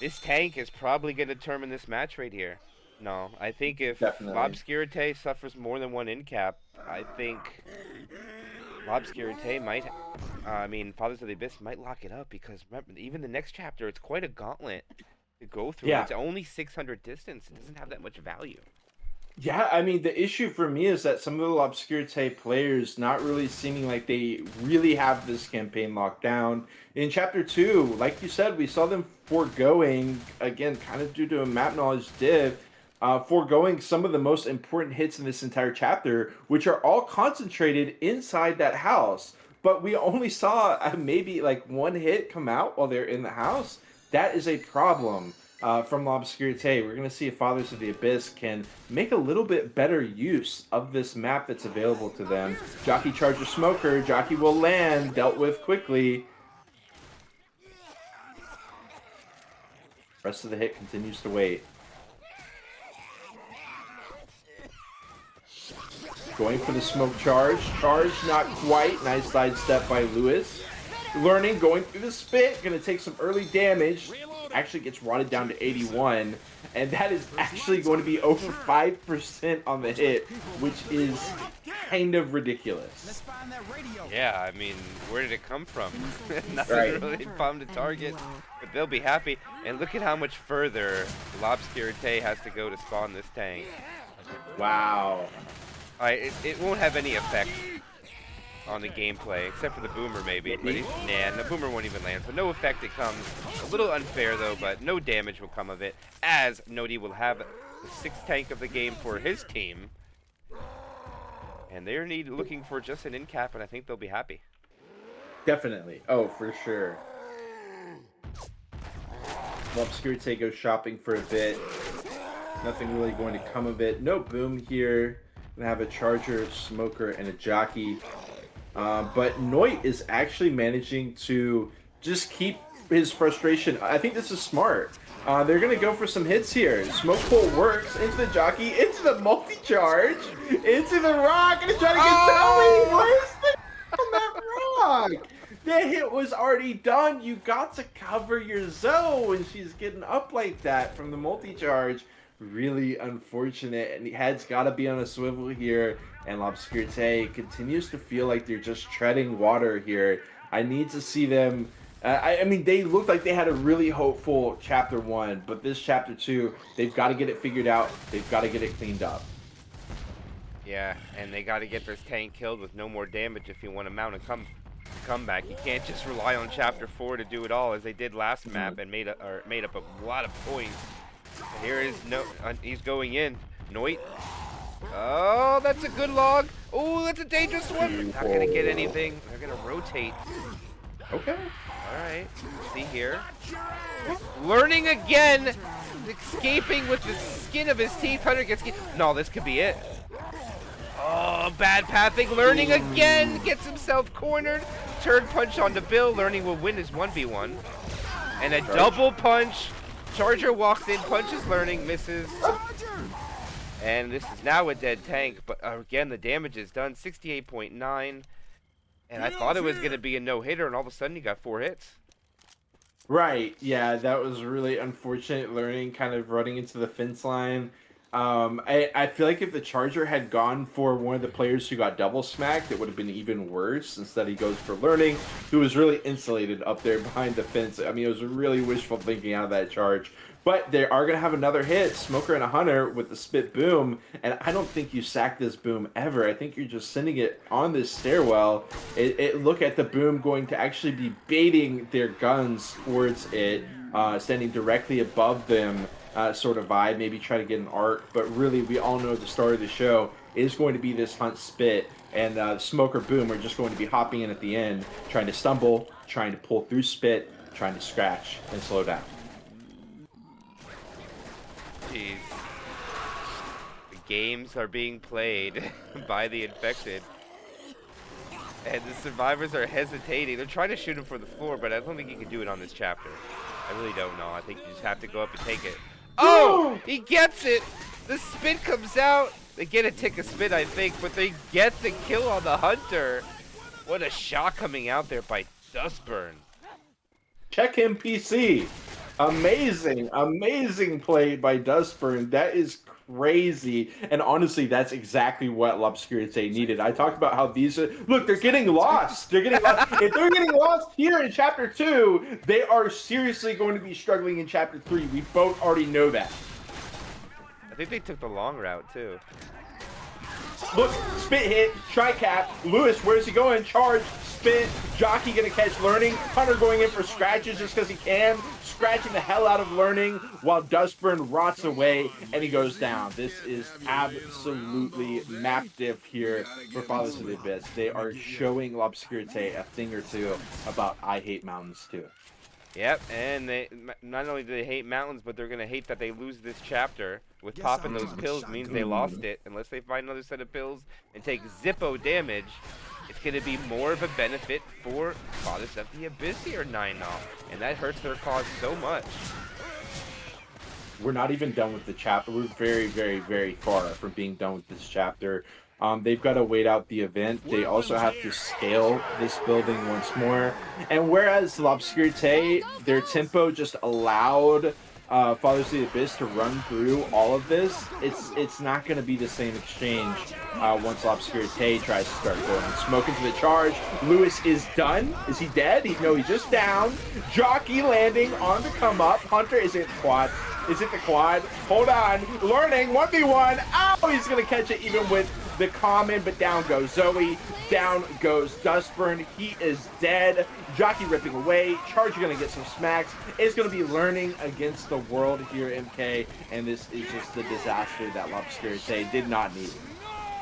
this tank is probably going to determine this match right here. No, I think if L'Obscurité suffers more than one in-cap, I think L'Obscurité might, Fathers of the Abyss might lock it up, because remember, even the next chapter, it's quite a gauntlet to go through. Yeah. It's only 600 distance. It doesn't have that much value. Yeah, I mean, the issue for me is that some of the L'Obscurité players not really seeming like they really have this campaign locked down. In Chapter 2, like you said, we saw them foregoing, again, kind of due to a map knowledge div, foregoing some of the most important hits in this entire chapter, which are all concentrated inside that house. But we only saw maybe like one hit come out while they're in the house. That is a problem. From L'Obscurité. We're going to see if Fathers of the Abyss can make a little bit better use of this map that's available to them. Jockey Charger Smoker. Jockey will land. Dealt with quickly. Rest of the hit continues to wait. Going for the smoke charge. Charge not quite. Nice sidestep by Lewis. Learning, going through the spit. Going to take some early damage. Actually gets rotted down to 81, and that is actually going to be over 5% on the hit, which is kind of ridiculous. Yeah, I mean, where did it come from? Nothing really found a target, but they'll be happy. And look at how much further L'Obscurité has to go to spawn this tank. Wow. It won't have any effect on the gameplay, except for the Boomer maybe, but the Boomer won't even land, so no effect it comes. A little unfair though, but no damage will come of it, as Nodi will have the 6th tank of the game for his team, and they're looking for just an in-cap, and I think they'll be happy. Definitely. Oh, for sure. Obscurite goes shopping for a bit. Nothing really going to come of it. No boom here. Gonna have a charger, smoker, and a jockey. But Noit is actually managing to just keep his frustration. I think this is smart. They're going to go for some hits here. Smoke pull works into the jockey, into the multi-charge, into the rock, and trying to get Zoe. Where's the on that rock? The hit was already done. You got to cover your Zoe when she's getting up like that from the multi-charge. Really unfortunate, and the head's got to be on a swivel here, and L'Obscurité continues to feel like they're just treading water here. I need to see them. I mean, they looked like they had a really hopeful Chapter 1, but this Chapter 2, they've got to get it figured out. They've got to get it cleaned up. Yeah, and they got to get this tank killed with no more damage if you want to mount a comeback. You can't just rely on Chapter 4 to do it all, as they did last map and made up a lot of points. And here is he's going in. Noit. Oh, that's a good log. Oh, that's a dangerous one. Not gonna get anything. They're gonna rotate. Okay. All right. See here. Learning again. Escaping with the skin of his teeth. Hunter gets. No, this could be it. Oh, bad pathing. Learning again. Gets himself cornered. Turn punch onto Bill. Learning will win his 1v1. And a double punch. Charger walks in, punches Learning, misses. And this is now a dead tank, but again, the damage is done, 68.9. And I thought it was going to be a no-hitter, and all of a sudden you got 4 hits. Right, yeah, that was really unfortunate. Learning kind of running into the fence line. I feel like if the Charger had gone for one of the players who got double smacked, it would have been even worse. Instead, he goes for Learning, who was really insulated up there behind the fence. I mean, it was really wishful thinking out of that charge. But they are going to have another hit, Smoker and a Hunter with the spit boom. And I don't think you sack this boom ever. I think you're just sending it on this stairwell. Look at the boom going to actually be baiting their guns towards it, standing directly above them. Sort of vibe, maybe try to get an arc, but really we all know the start of the show is going to be this Hunt Spit, and Smoker Boom are just going to be hopping in at the end, trying to stumble, trying to pull through Spit, trying to scratch and slow down. Jeez. The games are being played by the infected. And the survivors are hesitating. They're trying to shoot him for the floor, but I don't think you can do it on this chapter. I really don't know. I think you just have to go up and take it. Oh! He gets it! The spit comes out. They get a tick of spit, I think, but they get the kill on the Hunter. What a shot coming out there by Dustburn. Check him, PC. Amazing, amazing play by Dustburn. That is crazy. And honestly, that's exactly what L'Obscurité needed. I talked about how these are... Look, they're getting lost. They're getting lost. If they're getting lost here in Chapter 2, they are seriously going to be struggling in Chapter 3. We both already know that. I think they took the long route, too. Look, spit hit, tri-cap. Lewis, where's he going? Charge, spit, Jockey gonna catch Learning. Hunter going in for scratches just because he can. Scratching the hell out of Learning while Dustburn rots away and he goes down. This is absolutely map diff here for Fathers of the Abyss. They are showing L'Obscurité a thing or two about I Hate Mountains too. Yep, and they not only do they hate mountains, but they're going to hate that they lose this chapter. With popping those pills means they lost it. Unless they find another set of pills and take Zippo damage, it's going to be more of a benefit for Fathers of the Abyss here, 9-0. And that hurts their cause so much. We're not even done with the chapter. We're very, very, very far from being done with this chapter. They've got to wait out the event. They also have to scale this building once more. And whereas L'Obscurité, their tempo just allowed Fathers of the Abyss to run through all of this, it's not going to be the same exchange once L'Obscurité tries to start going. Smoke into the charge. Lewis is done. Is he dead? No, he's just down. Jockey landing on the come up. Hunter, is it quad? Is it the quad? Hold on. Learning 1v1. Oh, he's going to catch it even with the common, but down goes Zoe. Down goes Dustburn. He is dead. Jockey ripping away. Charger going to get some smacks. It's going to be Learning against the world here, MK. And this is just the disaster that L'Obscurité did not need.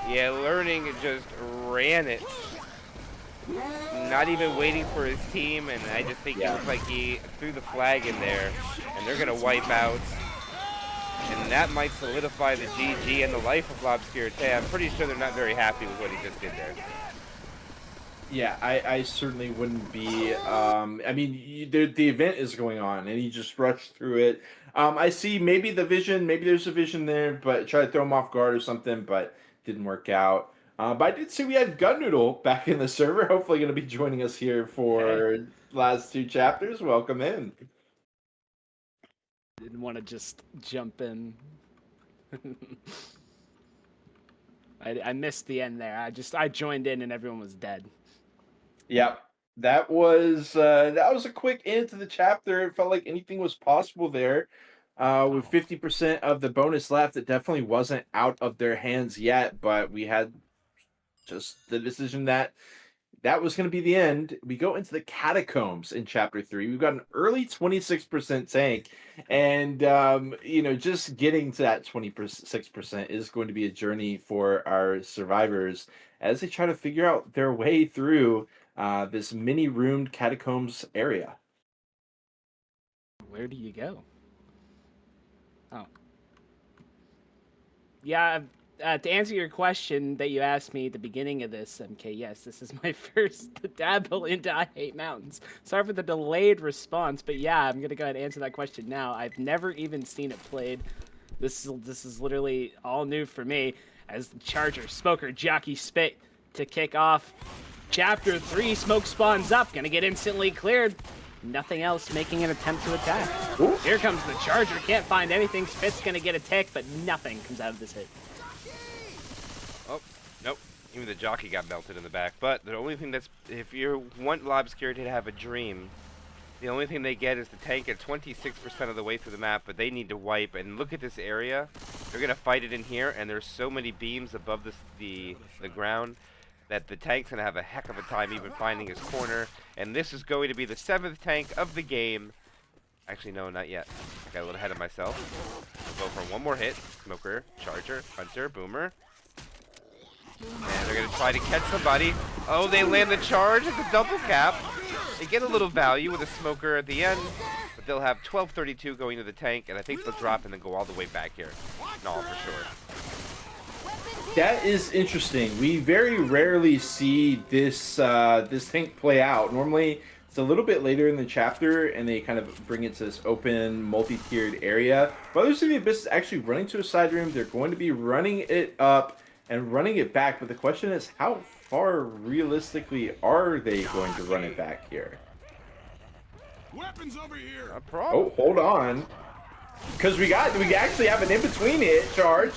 Yeah, Learning just ran it. not even waiting for his team, and I just think it looks like he threw the flag in there, and they're gonna wipe out. And that might solidify the GG and the life of Lobscurite. I'm pretty sure they're not very happy with what he just did there. Yeah, I certainly wouldn't be. I mean, the event is going on, and he just rushed through it. I see maybe the vision, maybe there's a vision there, but try to throw him off guard or something, but didn't work out. But I did see we had Gun Noodle back in the server. Hopefully, going to be joining us here for last 2 chapters. Welcome in. Didn't want to just jump in. I missed the end there. I joined in and everyone was dead. Yep. That was a quick end to the chapter. It felt like anything was possible there. With 50% of the bonus left, it definitely wasn't out of their hands yet, but we had just the decision that was going to be the end. We go into the catacombs in chapter 3. We've got an early 26% tank, and just getting to that 26% is going to be a journey for our survivors as they try to figure out their way through this mini roomed catacombs area. Where do you go? Oh. Yeah, to answer your question that you asked me at the beginning of this, MK, yes, this is my first dabble into I Hate Mountains. Sorry for the delayed response, but yeah, I'm going to go ahead and answer that question now. I've never even seen it played. This is literally all new for me as the Charger, Smoker, Jockey, Spit to kick off Chapter 3. Smoke spawns up, going to get instantly cleared. Nothing else making an attempt to attack. Ooh. Here comes the Charger, can't find anything. Spit's going to get a tick, but nothing comes out of this hit. Oh, nope. Even the Jockey got melted in the back. But the only thing that's, if you want Lobscurite to have a dream, the only thing they get is the tank at 26% of the way through the map, but they need to wipe. And look at this area. They're going to fight it in here, and there's so many beams above the ground that the tank's going to have a heck of a time even finding his corner. And this is going to be the 7th tank of the game. Actually, no, not yet. I got a little ahead of myself. We'll go for one more hit. Smoker, Charger, Hunter, Boomer. And they're going to try to catch somebody. Oh, they land the charge at the double cap. They get a little value with a Smoker at the end. But they'll have 1232 going to the tank. And I think they'll drop and then go all the way back here. No, for sure. That is interesting. We very rarely see this this tank play out. Normally, it's a little bit later in the chapter, and they kind of bring it to this open, multi-tiered area. Brothers of the Abyss is actually running to a side room. They're going to be running it up and running it back, but the question is, how far realistically are they going to run it back here? Weapons over here. No problem. Oh, hold on. Because we actually have an in-between hit charge.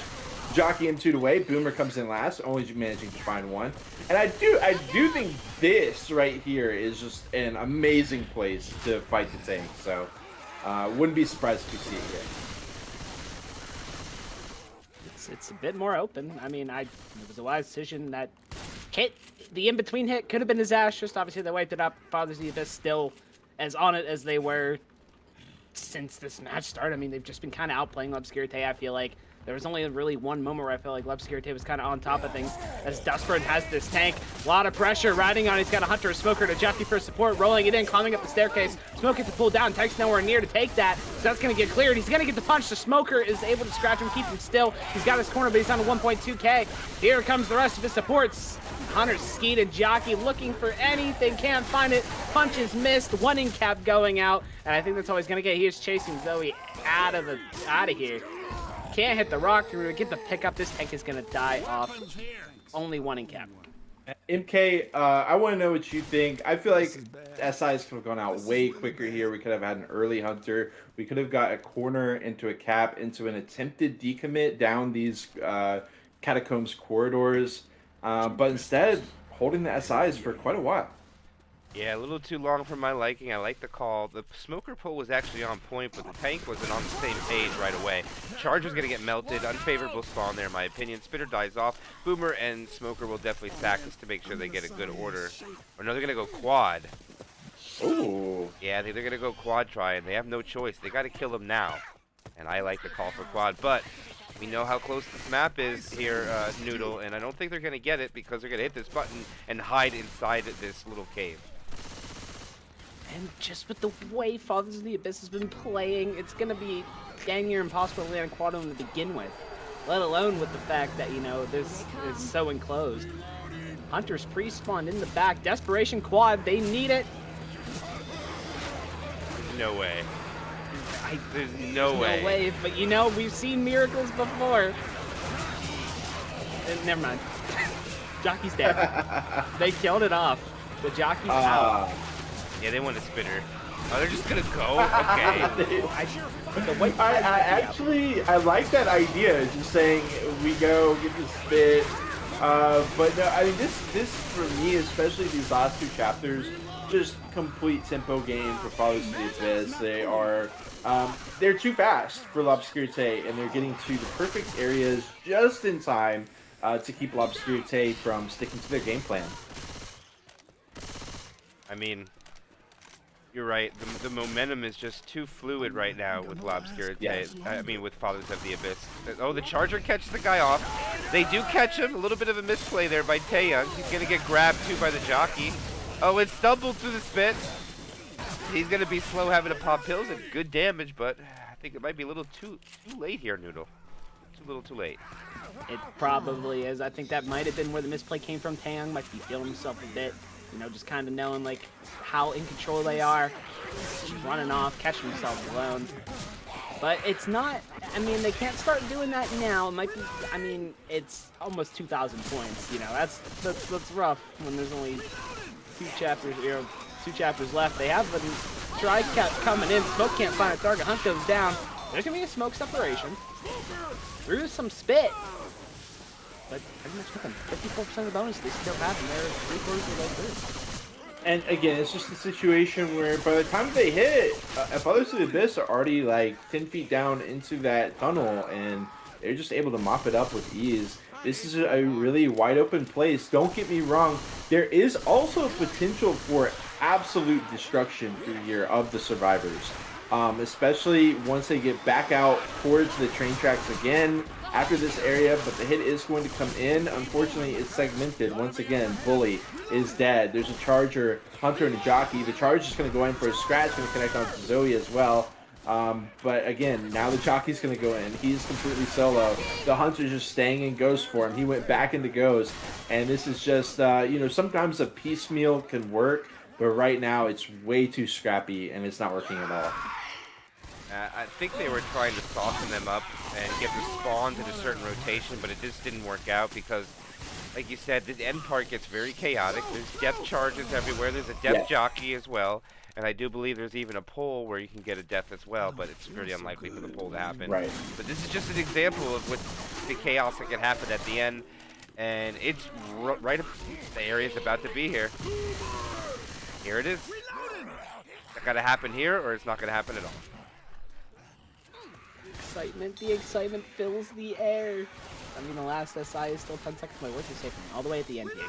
Jockey and 2 away. Boomer comes in last, only managing to find one. And I do think this right here is just an amazing place to fight the tank. So wouldn't be surprised if we see it here. It's a bit more open. I mean, it was a wise decision. That hit, the in-between hit, could have been disastrous. Obviously, they wiped it up. Brothers of the Abyss still as on it as they were since this match started. I mean, they've just been kind of outplaying Lobscurite, I feel like. There was only really one moment where I felt like Lobscurite was kind of on top of things as Dustburn has this tank. A lot of pressure riding on. He's got a Hunter, a Smoker, to Jockey for support, rolling it in, climbing up the staircase. Smoke gets to pull down. Tank's nowhere near to take that, so that's going to get cleared. He's going to get the punch. The Smoker is able to scratch him, keep him still. He's got his corner, but he's on a 1.2k. Here comes the rest of his supports. Hunter, Skeet, and Jockey looking for anything, can't find it. Punches missed, one in cap going out, and I think that's all he's going to get. He's chasing Zoe out of here. Can't hit the rock through to get the pickup. This tank is going to die off. Only one in cap. MK, I want to know what you think. I feel like SIs could have gone out way quicker here. We could have had an early Hunter. We could have got a corner into a cap, into an attempted decommit down these catacombs corridors. But instead, holding the SIs for quite a while. Yeah, a little too long for my liking. I like the call. The Smoker pull was actually on point, but the tank wasn't on the same page right away. Charger's going to get melted. Unfavorable spawn there, in my opinion. Spitter dies off. Boomer and Smoker will definitely stack this to make sure they get a good order. Or no, they're going to go quad. Ooh. Yeah, they're going to go quad try, and they have no choice. They got to kill him now. And I like the call for quad, but We know how close this map is here, Noodle, and I don't think they're going to get it because they're going to hit this button and hide inside this little cave. And just with the way Fathers of the Abyss has been playing, it's going to be dang near impossible to land Quantum to begin with. Let alone with the fact that, you know, this is so enclosed. Hunters pre-spawned in the back. Desperation Quad, they need it. No way. There's No way, but you know, we've seen miracles before. Never mind. Jockey's dead. They killed it off. The jockey's out. Yeah, they want a spinner. Oh, they're just gonna go? Okay. I like that idea, just saying we go get the spit. But no, I mean this for me, especially these last 2 chapters, just complete tempo game for Fathers of the Abyss. They are they're too fast for L'Obscurité, and they're getting to the perfect areas just in time to keep L'Obscurité from sticking to their game plan. I mean, you're right. The momentum is just too fluid right now with L'Obscurité. Yes. I mean, with Fathers of the Abyss. Oh, the Charger catches the guy off. They do catch him. A little bit of a misplay there by Taeyong. He's going to get grabbed, too, by the jockey. Oh, it stumbled through the spit. He's going to be slow having to pop pills and good damage, but I think it might be a little too late here, Noodle. It's a little too late. It probably is. I think that might have been where the misplay came from. Taeyong might be feeling himself a bit. You know, just kind of knowing, like, how in control they are. Running off, catching themselves alone. But it's not, I mean, they can't start doing that now. It might be, I mean, it's almost 2,000 points. You know, that's rough when there's only 2 chapters, you know, 2 chapters left. They have the Dry Cap coming in. Smoke can't find a target. Hunt goes down. There's going to be a smoke separation. Through some spit. But pretty much nothing. 54% of the bonus they still have, and they're 3/4 of the way through. And again, it's just a situation where by the time they hit, Fathers of the Abyss are already like 10 feet down into that tunnel, and they're just able to mop it up with ease. This is a really wide open place. Don't get me wrong. There is also potential for absolute destruction through here of the survivors. Especially once they get back out towards the train tracks again after this area, but the hit is going to come in. Unfortunately, it's segmented. Once again, Bully is dead. There's a Charger, Hunter, and a Jockey. The Charger is going to go in for a scratch, going to connect on to Zoe as well. But again, now the Jockey's going to go in. He's completely solo. The Hunter's just staying in Ghost form. He went back into Ghost, and this is just, you know, sometimes a piecemeal can work, but right now it's way too scrappy, and it's not working at all. I think they were trying to soften them up and get the spawns in a certain rotation, but it just didn't work out because, like you said, the end part gets very chaotic. There's depth charges everywhere. There's a depth jockey as well, and I do believe there's even a pole where you can get a death as well, but it's pretty unlikely for the pole to happen. Right. But this is just an example of what the chaos that can happen at the end, and it's right. The area's about to be here. Here it is. It's going to happen here, or it's not going to happen at all. The excitement fills the air. I mean, the last SI is still 10 seconds away. What's it say from all the way at the end here?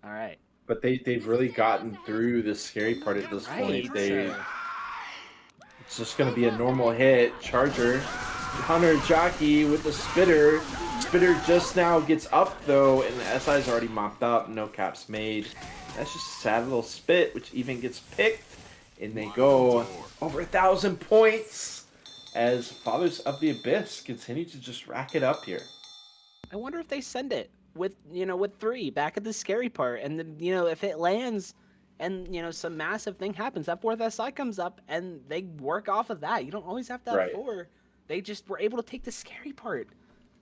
All right. But they've really gotten through the scary part at this point. It's just going to be a normal hit. Charger, Hunter, Jockey with the Spitter. Spitter just now gets up, though, and the SI's already mopped up. No caps made. That's just a sad little spit, which even gets picked. And they go over 1,000 points as Fathers of the Abyss continue to just rack it up here. I wonder if they send it with, you know, with 3 back at the scary part, and then, you know, if it lands and, you know, some massive thing happens, that 4th SI comes up and they work off of that. You don't always have to have 4. They just were able to take the scary part.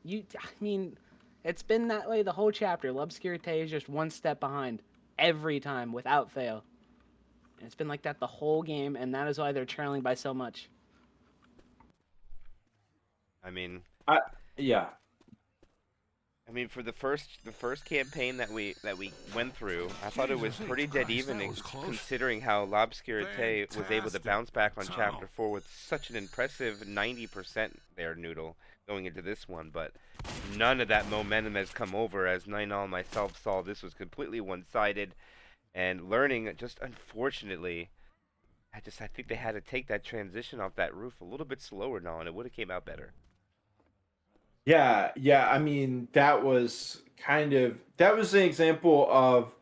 I mean, it's been that way the whole chapter. L'Obscurité is just 1 step behind every time without fail. And it's been like that the whole game, and that is why they're trailing by so much. I mean, yeah. I mean, for the first campaign that we went through, I thought it was pretty dead even, considering how L'Obscurité was able to bounce back on Chapter 4 with such an impressive 90% there, Noodle, going into this one. But none of that momentum has come over, as Ninal and myself saw this was completely one-sided, and learning, just unfortunately, I think they had to take that transition off that roof a little bit slower now, and it would have came out better. Yeah. I mean, that was an example of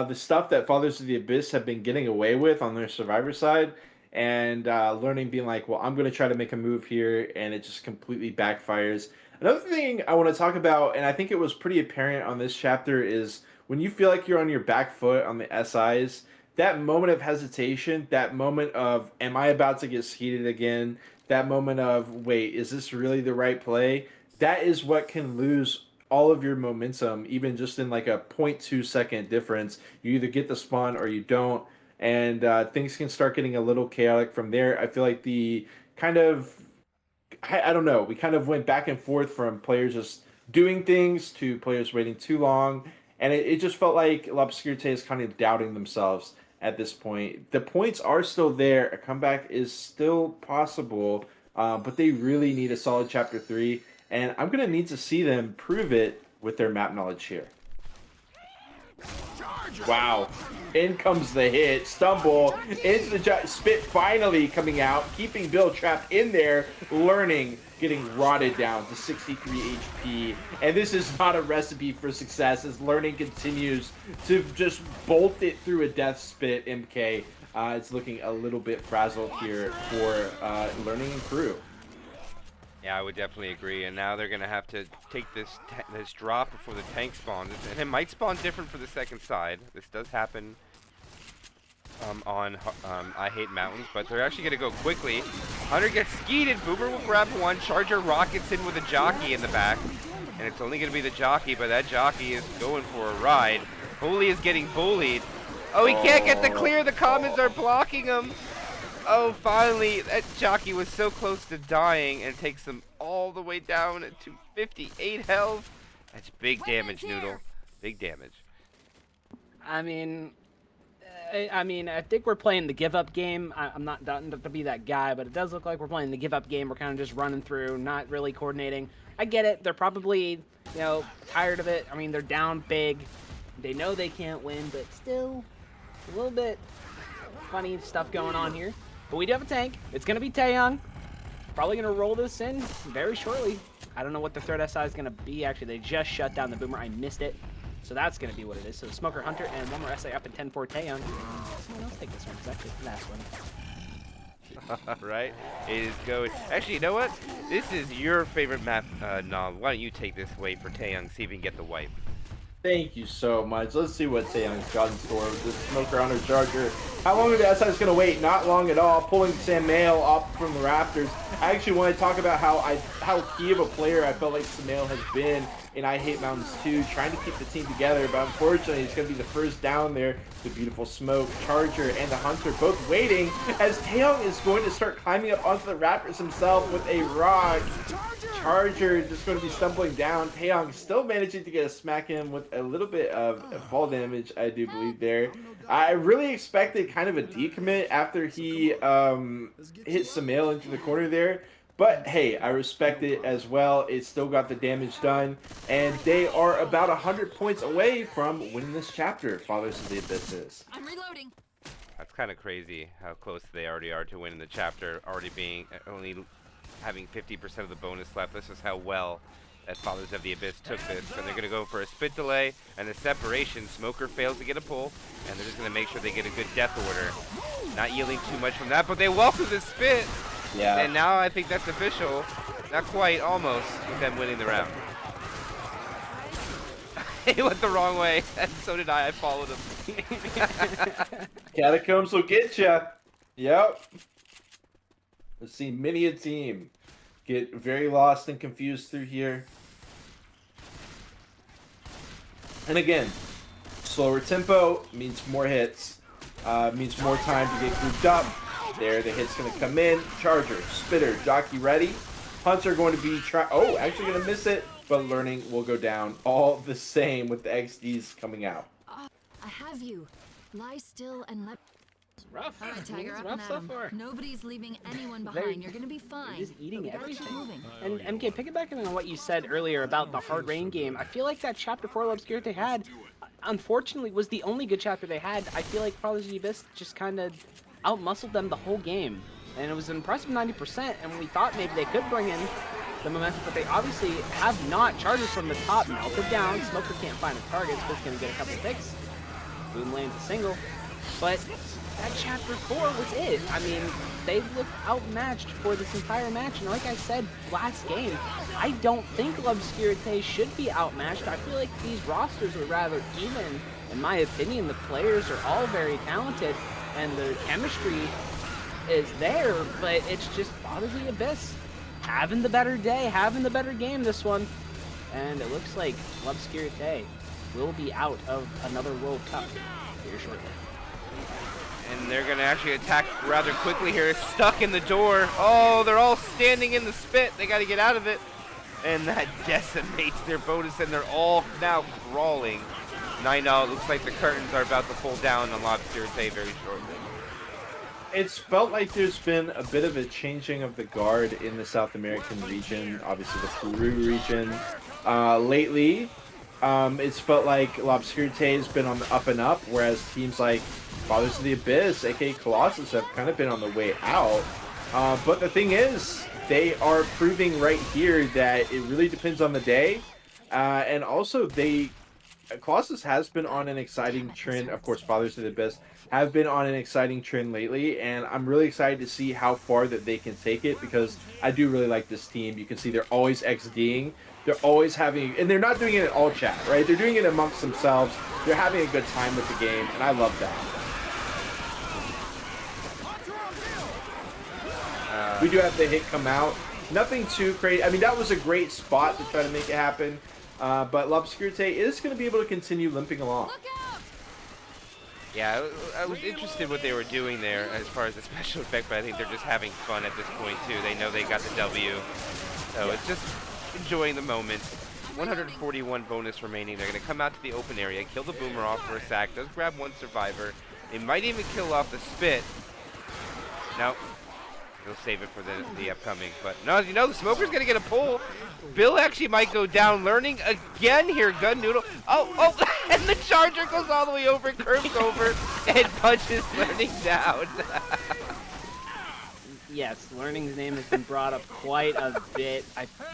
the stuff that Fathers of the Abyss have been getting away with on their Survivor side, and learning, being like, well, I'm going to try to make a move here, and it just completely backfires. Another thing I want to talk about, and I think it was pretty apparent on this chapter, is when you feel like you're on your back foot on the SIs. That moment of hesitation, that moment of, am I about to get seated again? That moment of, wait, is this really the right play? That is what can lose all of your momentum, even just in like a 0.2 second difference. You either get the spawn or you don't, and things can start getting a little chaotic from there. I feel like the kind of, I don't know, we kind of went back and forth from players just doing things to players waiting too long, and it just felt like L'Obscurite is kind of doubting themselves at this point. The points are still there, a comeback is still possible, but they really need a solid chapter 3, and I'm going to need to see them prove it with their map knowledge here. Wow. In comes the hit. Stumble into the spit, finally coming out, keeping Bill trapped in there, learning, getting rotted down to 63 HP. And this is not a recipe for success as learning continues to just bolt it through a death spit. MK, it's looking a little bit frazzled here for learning and crew. Yeah, I would definitely agree. And now they're going to have to take this drop before the tank spawns. And it might spawn different for the second side. This does happen on I Hate Mountains, but they're actually going to go quickly. Hunter gets skeeted. Boomer will grab one. Charger rockets in with a jockey in the back. And it's only going to be the jockey, but that jockey is going for a ride. Bully is getting bullied. Oh, he can't get the clear. The commons are blocking him. Oh, finally, that jockey was so close to dying, and it takes him all the way down to 58 health. That's big damage, Noodle. Big damage. I mean, I think we're playing the give-up game. I'm not to be that guy, but it does look like we're playing the give-up game. We're kind of just running through, not really coordinating. I get it. They're probably, tired of it. I mean, they're down big. They know they can't win, but still, a little bit funny stuff going on here. But we do have a tank. It's going to be Taeyong. Probably going to roll this in very shortly. I don't know what the third SI is going to be. Actually, they just shut down the Boomer. I missed it. So that's going to be what it is. So Smoker Hunter and one more SI up at 10 for Taeyong. Someone else take this one. It's actually the last one. Right? It is going. Actually, you know what? This is your favorite map, Nom. Why don't you take this way for Taeyong, see if we can get the wipe. Thank you so much. Let's see what Taeyong's got in store with this Smoker Hunter Charger. How long are the SI's going to wait? Not long at all. Pulling Samael up from the rafters. I actually want to talk about how key of a player I felt like Samael has been in I Hate Mountains 2, trying to keep the team together, but unfortunately he's going to be the first down there. The beautiful Smoke, Charger, and the Hunter both waiting as Taeyong is going to start climbing up onto the rafters himself with a rock. Charger just going to be stumbling down. Taeyong still managing to get a smack in with a little bit of fall damage, I do believe there. I really expected kind of a decommit after he hit Samael into the corner there. But hey, I respect it as well. It still got the damage done. And they are about 100 points away from winning this chapter, Fathers of the Abyss. I'm reloading. That's kind of crazy how close they already are to winning the chapter, only having 50% of the bonus left. This is how well that Fathers of the Abyss took this. And they're going to go for a spit delay and a separation. Smoker fails to get a pull, and they're just going to make sure they get a good death order. Not yielding too much from that, but they welcome the spit. Yeah. And now I think that's official. Not quite, almost, with them winning the round. He went the wrong way, and so did I. I followed him. Catacombs will get ya. Yep. We've seen many a team get very lost and confused through here. And again, slower tempo means more hits, means more time to get grouped up. There, the hit's going to come in. Charger, Spitter, Jockey ready. Hunter going to be actually going to miss it, but learning will go down all the same with the XDs coming out. I have you. Lie still and let. It's rough. All right, Tiger, It's up rough and so at 'em. far. Nobody's leaving anyone behind. You're gonna be fine. He's eating We gotta keep everything. moving. And MK, piggybacking on what you said earlier about the hard rain game, I feel like that chapter 4 L'Obscurite they had, unfortunately, was the only good chapter they had. I feel like Fathers of the Abyss just kind of outmuscled them the whole game. And it was an impressive 90%, and we thought maybe they could bring in the momentum, but they obviously have not. Charger from the top melted down. Smoker can't find a target, so it's going to get a couple picks. Boom lands a single. But that Chapter 4 was it. I mean, they looked outmatched for this entire match, and like I said last game, I don't think L'Obscurité should be outmatched. I feel like these rosters are rather even. In my opinion, the players are all very talented, and the chemistry is there, but it's just Fathers of the Abyss having the better day, having the better game this one. And it looks like L'Obscurité will be out of another World Cup here shortly. And they're going to actually attack rather quickly here. Stuck in the door. Oh, they're all standing in the spit. They got to get out of it. And that decimates their bonus, and they're all now crawling. Nino, it looks like the curtains are about to pull down on L'Obscurité very shortly. It's felt like there's been a bit of a changing of the guard in the South American region, obviously the Peru region. Lately, it's felt like L'Obscurité has been on the up and up, whereas teams like Fathers of the Abyss, aka Colossus, have kind of been on the way out. But the thing is, they are proving right here that it really depends on the day. And also, Colossus has been on an exciting trend. Of course, Fathers of the Abyss have been on an exciting trend lately, and I'm really excited to see how far that they can take it, because I do really like this team. You can see they're always XDing. They're always having, and they're not doing it in all chat, right? They're doing it amongst themselves. They're having a good time with the game, and I love that. We do have the hit come out. Nothing too crazy. I mean, that was a great spot to try to make it happen. But L'Obscurité is going to be able to continue limping along. Yeah, I was interested what they were doing there as far as the special effect, but I think they're just having fun at this point, too. They know they got the W. So it's just enjoying the moment. 141 bonus remaining. They're going to come out to the open area, kill the Boomer off for a sack. Does grab one survivor. They might even kill off the Spit. No. He'll save it for the upcoming. But no, you know, the Smoker's going to get a pull. Bill actually might go down. Learning again here. Gun Noodle. Oh, and the Charger goes all the way over, curves over, and punches Learning down. Yes, Learning's name has been brought up quite a bit.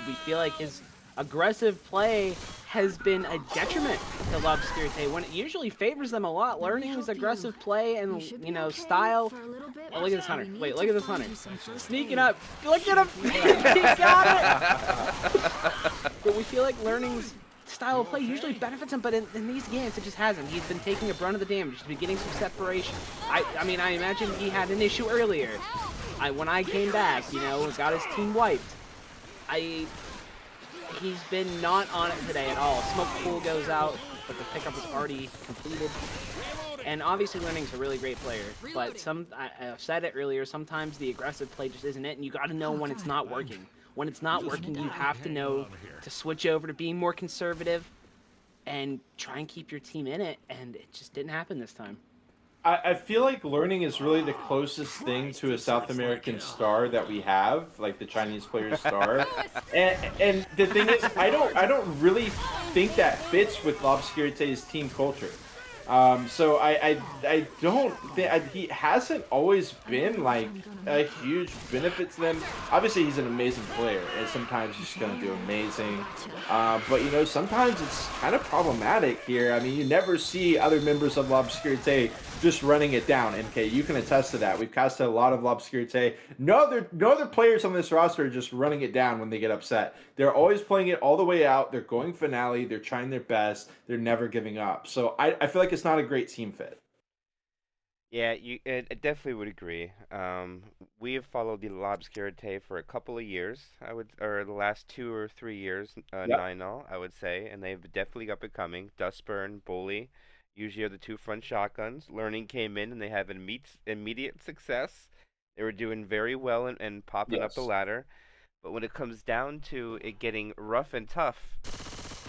We feel like his aggressive play has been a detriment to L'Obscurité when it usually favors them a lot. Learning's aggressive play and, you know, style. Oh, look at this Hunter. Wait, look at this Hunter. Sneaking up. Look at him. He got it. But we feel like Learning's style of play usually benefits him, but in these games it just hasn't. He's been taking a brunt of the damage. He's been getting some separation. I mean, I imagine he had an issue earlier. When I came back, you know, got his team wiped. He's been not on it today at all. Smoke pool goes out, but the pickup is already completed. And obviously Learning's a really great player, but I've said it earlier, sometimes the aggressive play just isn't it, and you got to know when it's not working. When it's not working, you have to know to switch over to being more conservative and try and keep your team in it, and it just didn't happen this time. I feel like Learning is really the closest thing to a South American star that we have, like the Chinese player star. and the thing is, I don't really think that fits with L'Obscurité's team culture. So I don't think he hasn't always been like a huge benefit to them. Obviously, he's an amazing player, and sometimes he's going to do amazing. But you know, sometimes it's kind of problematic here. I mean, you never see other members of L'Obscurité just running it down. MK, you can attest to that. We've casted a lot of L'Obscurité. No other players on this roster are just running it down when they get upset. They're always playing it all the way out. They're going finale. They're trying their best. They're never giving up. So I feel like it's not a great team fit. Yeah, I definitely would agree. We have followed the L'Obscurité for a couple of years, or the last 2 or 3 years, Yep. 9 all, I would say, and they've definitely up and coming. Dustburn, Bully, usually are the two front shotguns. Learning came in, and they have immediate success. They were doing very well and popping up the Yes. ladder. But when it comes down to it getting rough and tough,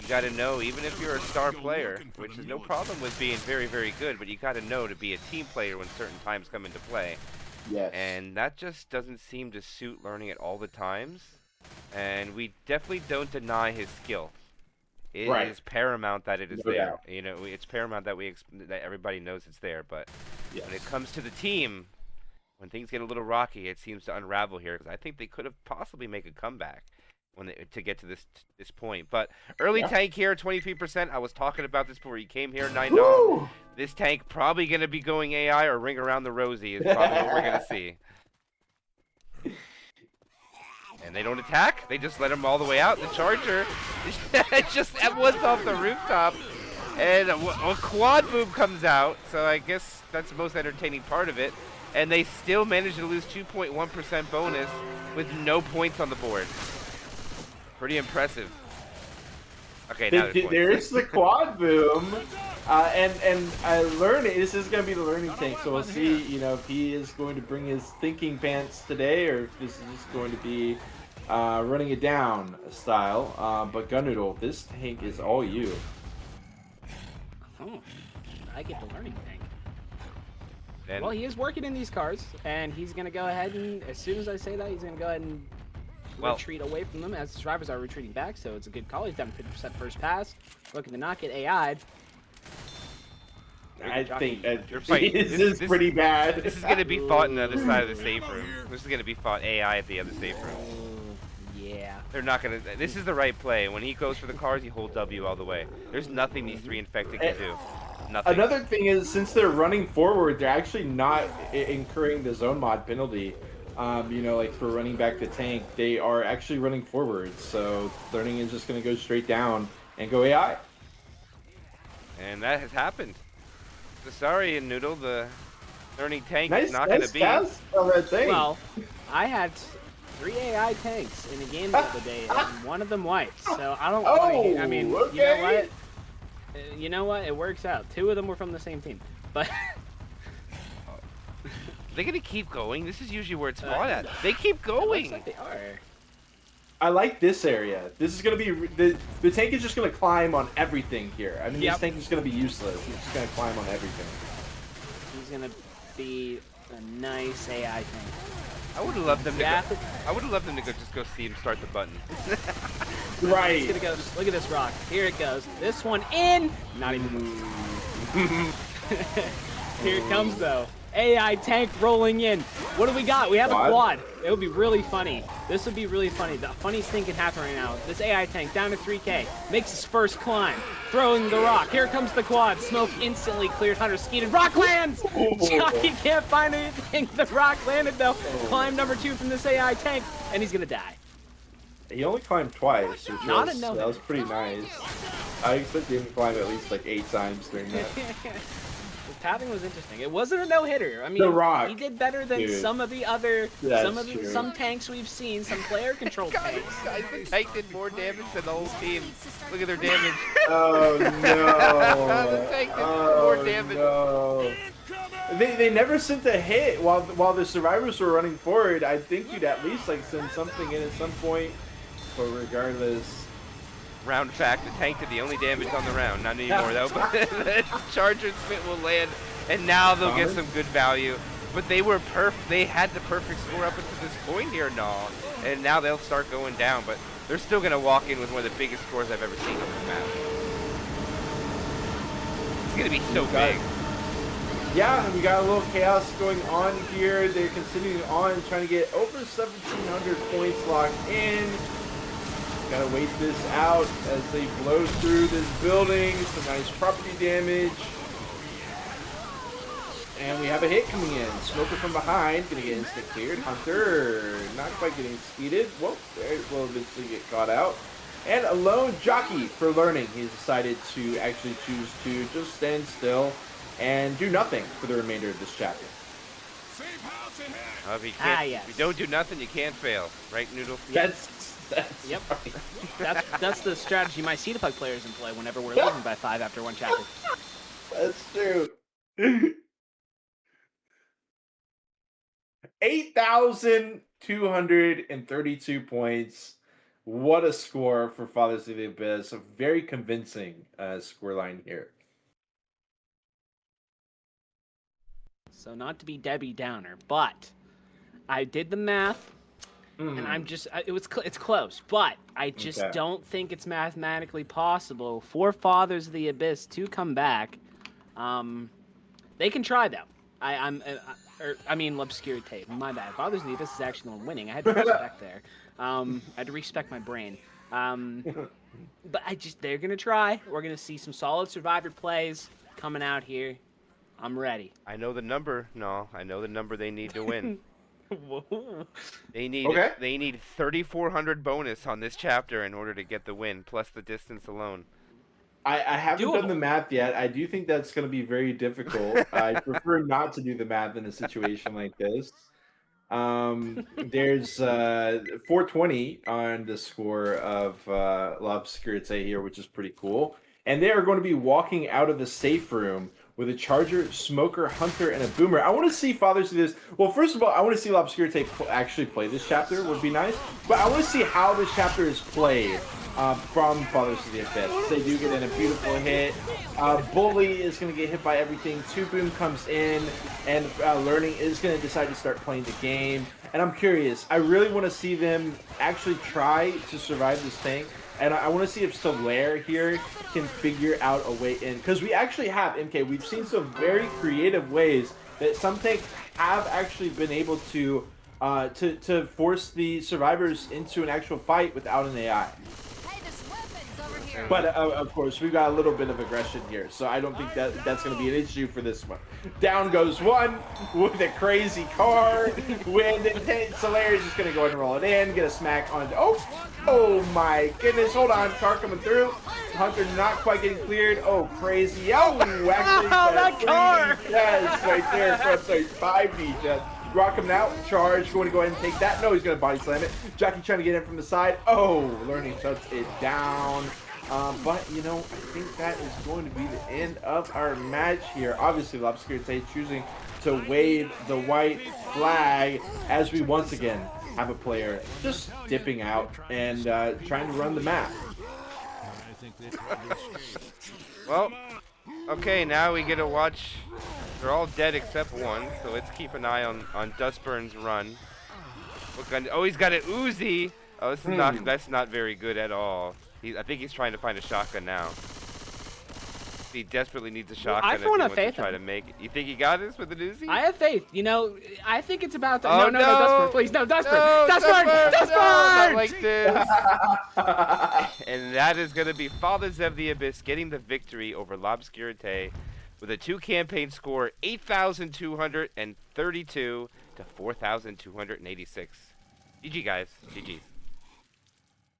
you got to know, even if you're a star player, which is no problem with being very, very good, but you got to know to be a team player when certain times come into play. Yes. And that just doesn't seem to suit Learning at all the times. And we definitely don't deny his skill. It Right. is paramount that it is No there. doubt. You know, it's paramount that that everybody knows it's there. But Yes. when it comes to the team, when things get a little rocky, it seems to unravel here. Because I think they could have possibly make a comeback. to get to this point. But early tank here, 23%. I was talking about this before you came here, Nine Dom. This tank probably going to be going AI or ring around the rosy is probably what we're going to see. And they don't attack. They just let him all the way out. The Charger just M1's off the rooftop. And a quad boom comes out. So I guess that's the most entertaining part of it. And they still managed to lose 2.1% bonus with no points on the board. Pretty impressive. Okay, now there's the quad boom. And I learned this is going to be the learning tank. So we'll see, if he is going to bring his thinking pants today or if this is just going to be running it down style. But Gunnoodle, this tank is all you. Oh, I get the learning tank. And well, he is working in these cars, and he's going to go ahead and, as soon as I say that, he's going to go ahead and retreat away from them as the drivers are retreating back, so it's a good call. He's down 50% first pass. Looking to not get AI'd. I think You're fighting. this is pretty bad. This is going to be fought on the other side of the safe room. This is going to be fought AI at the other safe room. Yeah. They're not going to... This is the right play. When he goes for the cars, you hold W all the way. There's nothing these three infected can do. Nothing. Another thing is, since they're running forward, they're actually not incurring the zone mod penalty. Like for running back the tank, they are actually running forward. So learning is just going to go straight down and go AI. And that has happened. So sorry, Noodle, the learning tank Nice, is not going to be. Well, I had 3 AI tanks in a game the other day, and one of them wiped. So I don't want to. I mean, okay. you know what? You know what? It works out. 2 of them were from the same team, but. They're going to keep going. This is usually where it's fought at. They keep going. It looks like they are. I like this area. This is going to be... The tank is just going to climb on everything here. I mean, this tank is going to be useless. He's just going to climb on everything. He's going to be a nice AI tank. I would have loved them to go, I would have loved them to just go see him start the button. Right. It's gonna go. Look at this rock. Here it goes. This one in. Not even. Here it comes though. AI tank rolling in. What do we got? We have a quad. It would be really funny. This would be really funny. The funniest thing can happen right now. This AI tank down to 3K. Makes his first climb. Throwing the rock. Here comes the quad. Smoke instantly cleared. Hunter skeeted. Rock lands! Jockey can't find anything. The rock landed though. Climb number 2 from this AI tank. And he's gonna die. He only climbed twice, which Not was, a no-hit. that was pretty nice. I expected him to climb at least like 8 times during that. The pathing was interesting. It wasn't a no-hitter. I mean, The Rock, he did better than dude. some of the other, That's true. some tanks we've seen, some player-controlled tanks. Guys, the tank did more damage than the whole team. Look at their damage. Oh no! The tank did more damage. No. They never sent a hit while the survivors were running forward. I think you'd at least like send something in at some point. But regardless. Round fact, the tank did the only damage on the round. Not anymore though, but the Charger Smith will land, and now they'll get some good value. But they were they had the perfect score up until this point here, and now they'll start going down. But they're still gonna walk in with one of the biggest scores I've ever seen on this map. It's gonna be so big. Yeah, we got a little chaos going on here. They're continuing on, trying to get over 1,700 points locked in. Gotta wait this out as they blow through this building. Some nice property damage. And we have a hit coming in. Smoker from behind, gonna get instant cleared. Hunter, not quite getting speeded. Well, it will eventually get caught out. And a lone jockey for learning. He's decided to actually choose to just stand still and do nothing for the remainder of this chapter. Safe house ahead. If you don't do nothing, you can't fail. Right, Noodle? That's Yep. right. That's the strategy my CDPUG players employ whenever we're losing by 5 after 1 chapter. That's true. 8,232 points. What a score for Fathers of the Abyss. A very convincing scoreline here. So not to be Debbie Downer, but I did the math. And I'm just, it's close, but I just don't think it's mathematically possible for Fathers of the Abyss to come back. They can try though. L'Obscurité. My bad. Father's the Abyss is actually the one winning. I had to respect there. I had to respect my brain. But they're gonna try. We're gonna see some solid Survivor plays coming out here. I'm ready. I know the number. No, I know the number they need to win. Whoa. They need 3,400 bonus on this chapter in order to get the win, plus the distance alone. I haven't done Doable. the math yet. I do think that's going to be very difficult. I prefer not to do the math in a situation like this. There's 420 on the score of L'Obscurité here, which is pretty cool. And they are going to be walking out of the safe room with a Charger, Smoker, Hunter, and a Boomer. I want to see Fathers do this. Well, first of all, I want to see L'Obscurité actually play this chapter. Would be nice. But I want to see how this chapter is played from Fathers of the Abyss. They do get in a beautiful hit. Bully is going to get hit by everything. 2Boom comes in, and Learning is going to decide to start playing the game. And I'm curious. I really want to see them actually try to survive this tank. And I want to see if Solaire here can figure out a way in. Because we actually have, MK, we've seen some very creative ways that some tanks have actually been able to force the survivors into an actual fight without an AI. Hey, this weapon's over here. But of course, we've got a little bit of aggression here, so I don't think that's going to be an issue for this one. Down goes one with a crazy car. When Solaire is just going to go ahead and roll it in, get a smack on. Oh my goodness! Hold on, car coming through. Hunter not quite getting cleared. Oh, crazy! Oh, actually, that car! Yes, right there. Sorry, 5D just. Rock him out. Charge. Going to go ahead and take that. No, he's going to body slam it. Jockey trying to get in from the side. Oh, Learning shuts it down. But, you know, I think that is going to be the end of our match here. Obviously, L'Obscurité choosing to wave the white flag as we once again have a player just dipping out and trying to run the map. Well, okay, now we get to watch. They're all dead except one, so let's keep an eye on Dustburn's run. What gun? Oh, he's got an Uzi. Oh, this is that's not very good at all. I think he's trying to find a shotgun now. He desperately needs a shotgun if he wants to try to make it. You think he got this with an Uzi? I have faith. You know, I think it's about to... Oh, no, Dustburn, please. No, Dustburn! Dustburn! Not like this. And that is going to be Fathers of the Abyss getting the victory over L'Obscurité with a 2-campaign score, 8,232 to 4,286. GG, guys. GG's.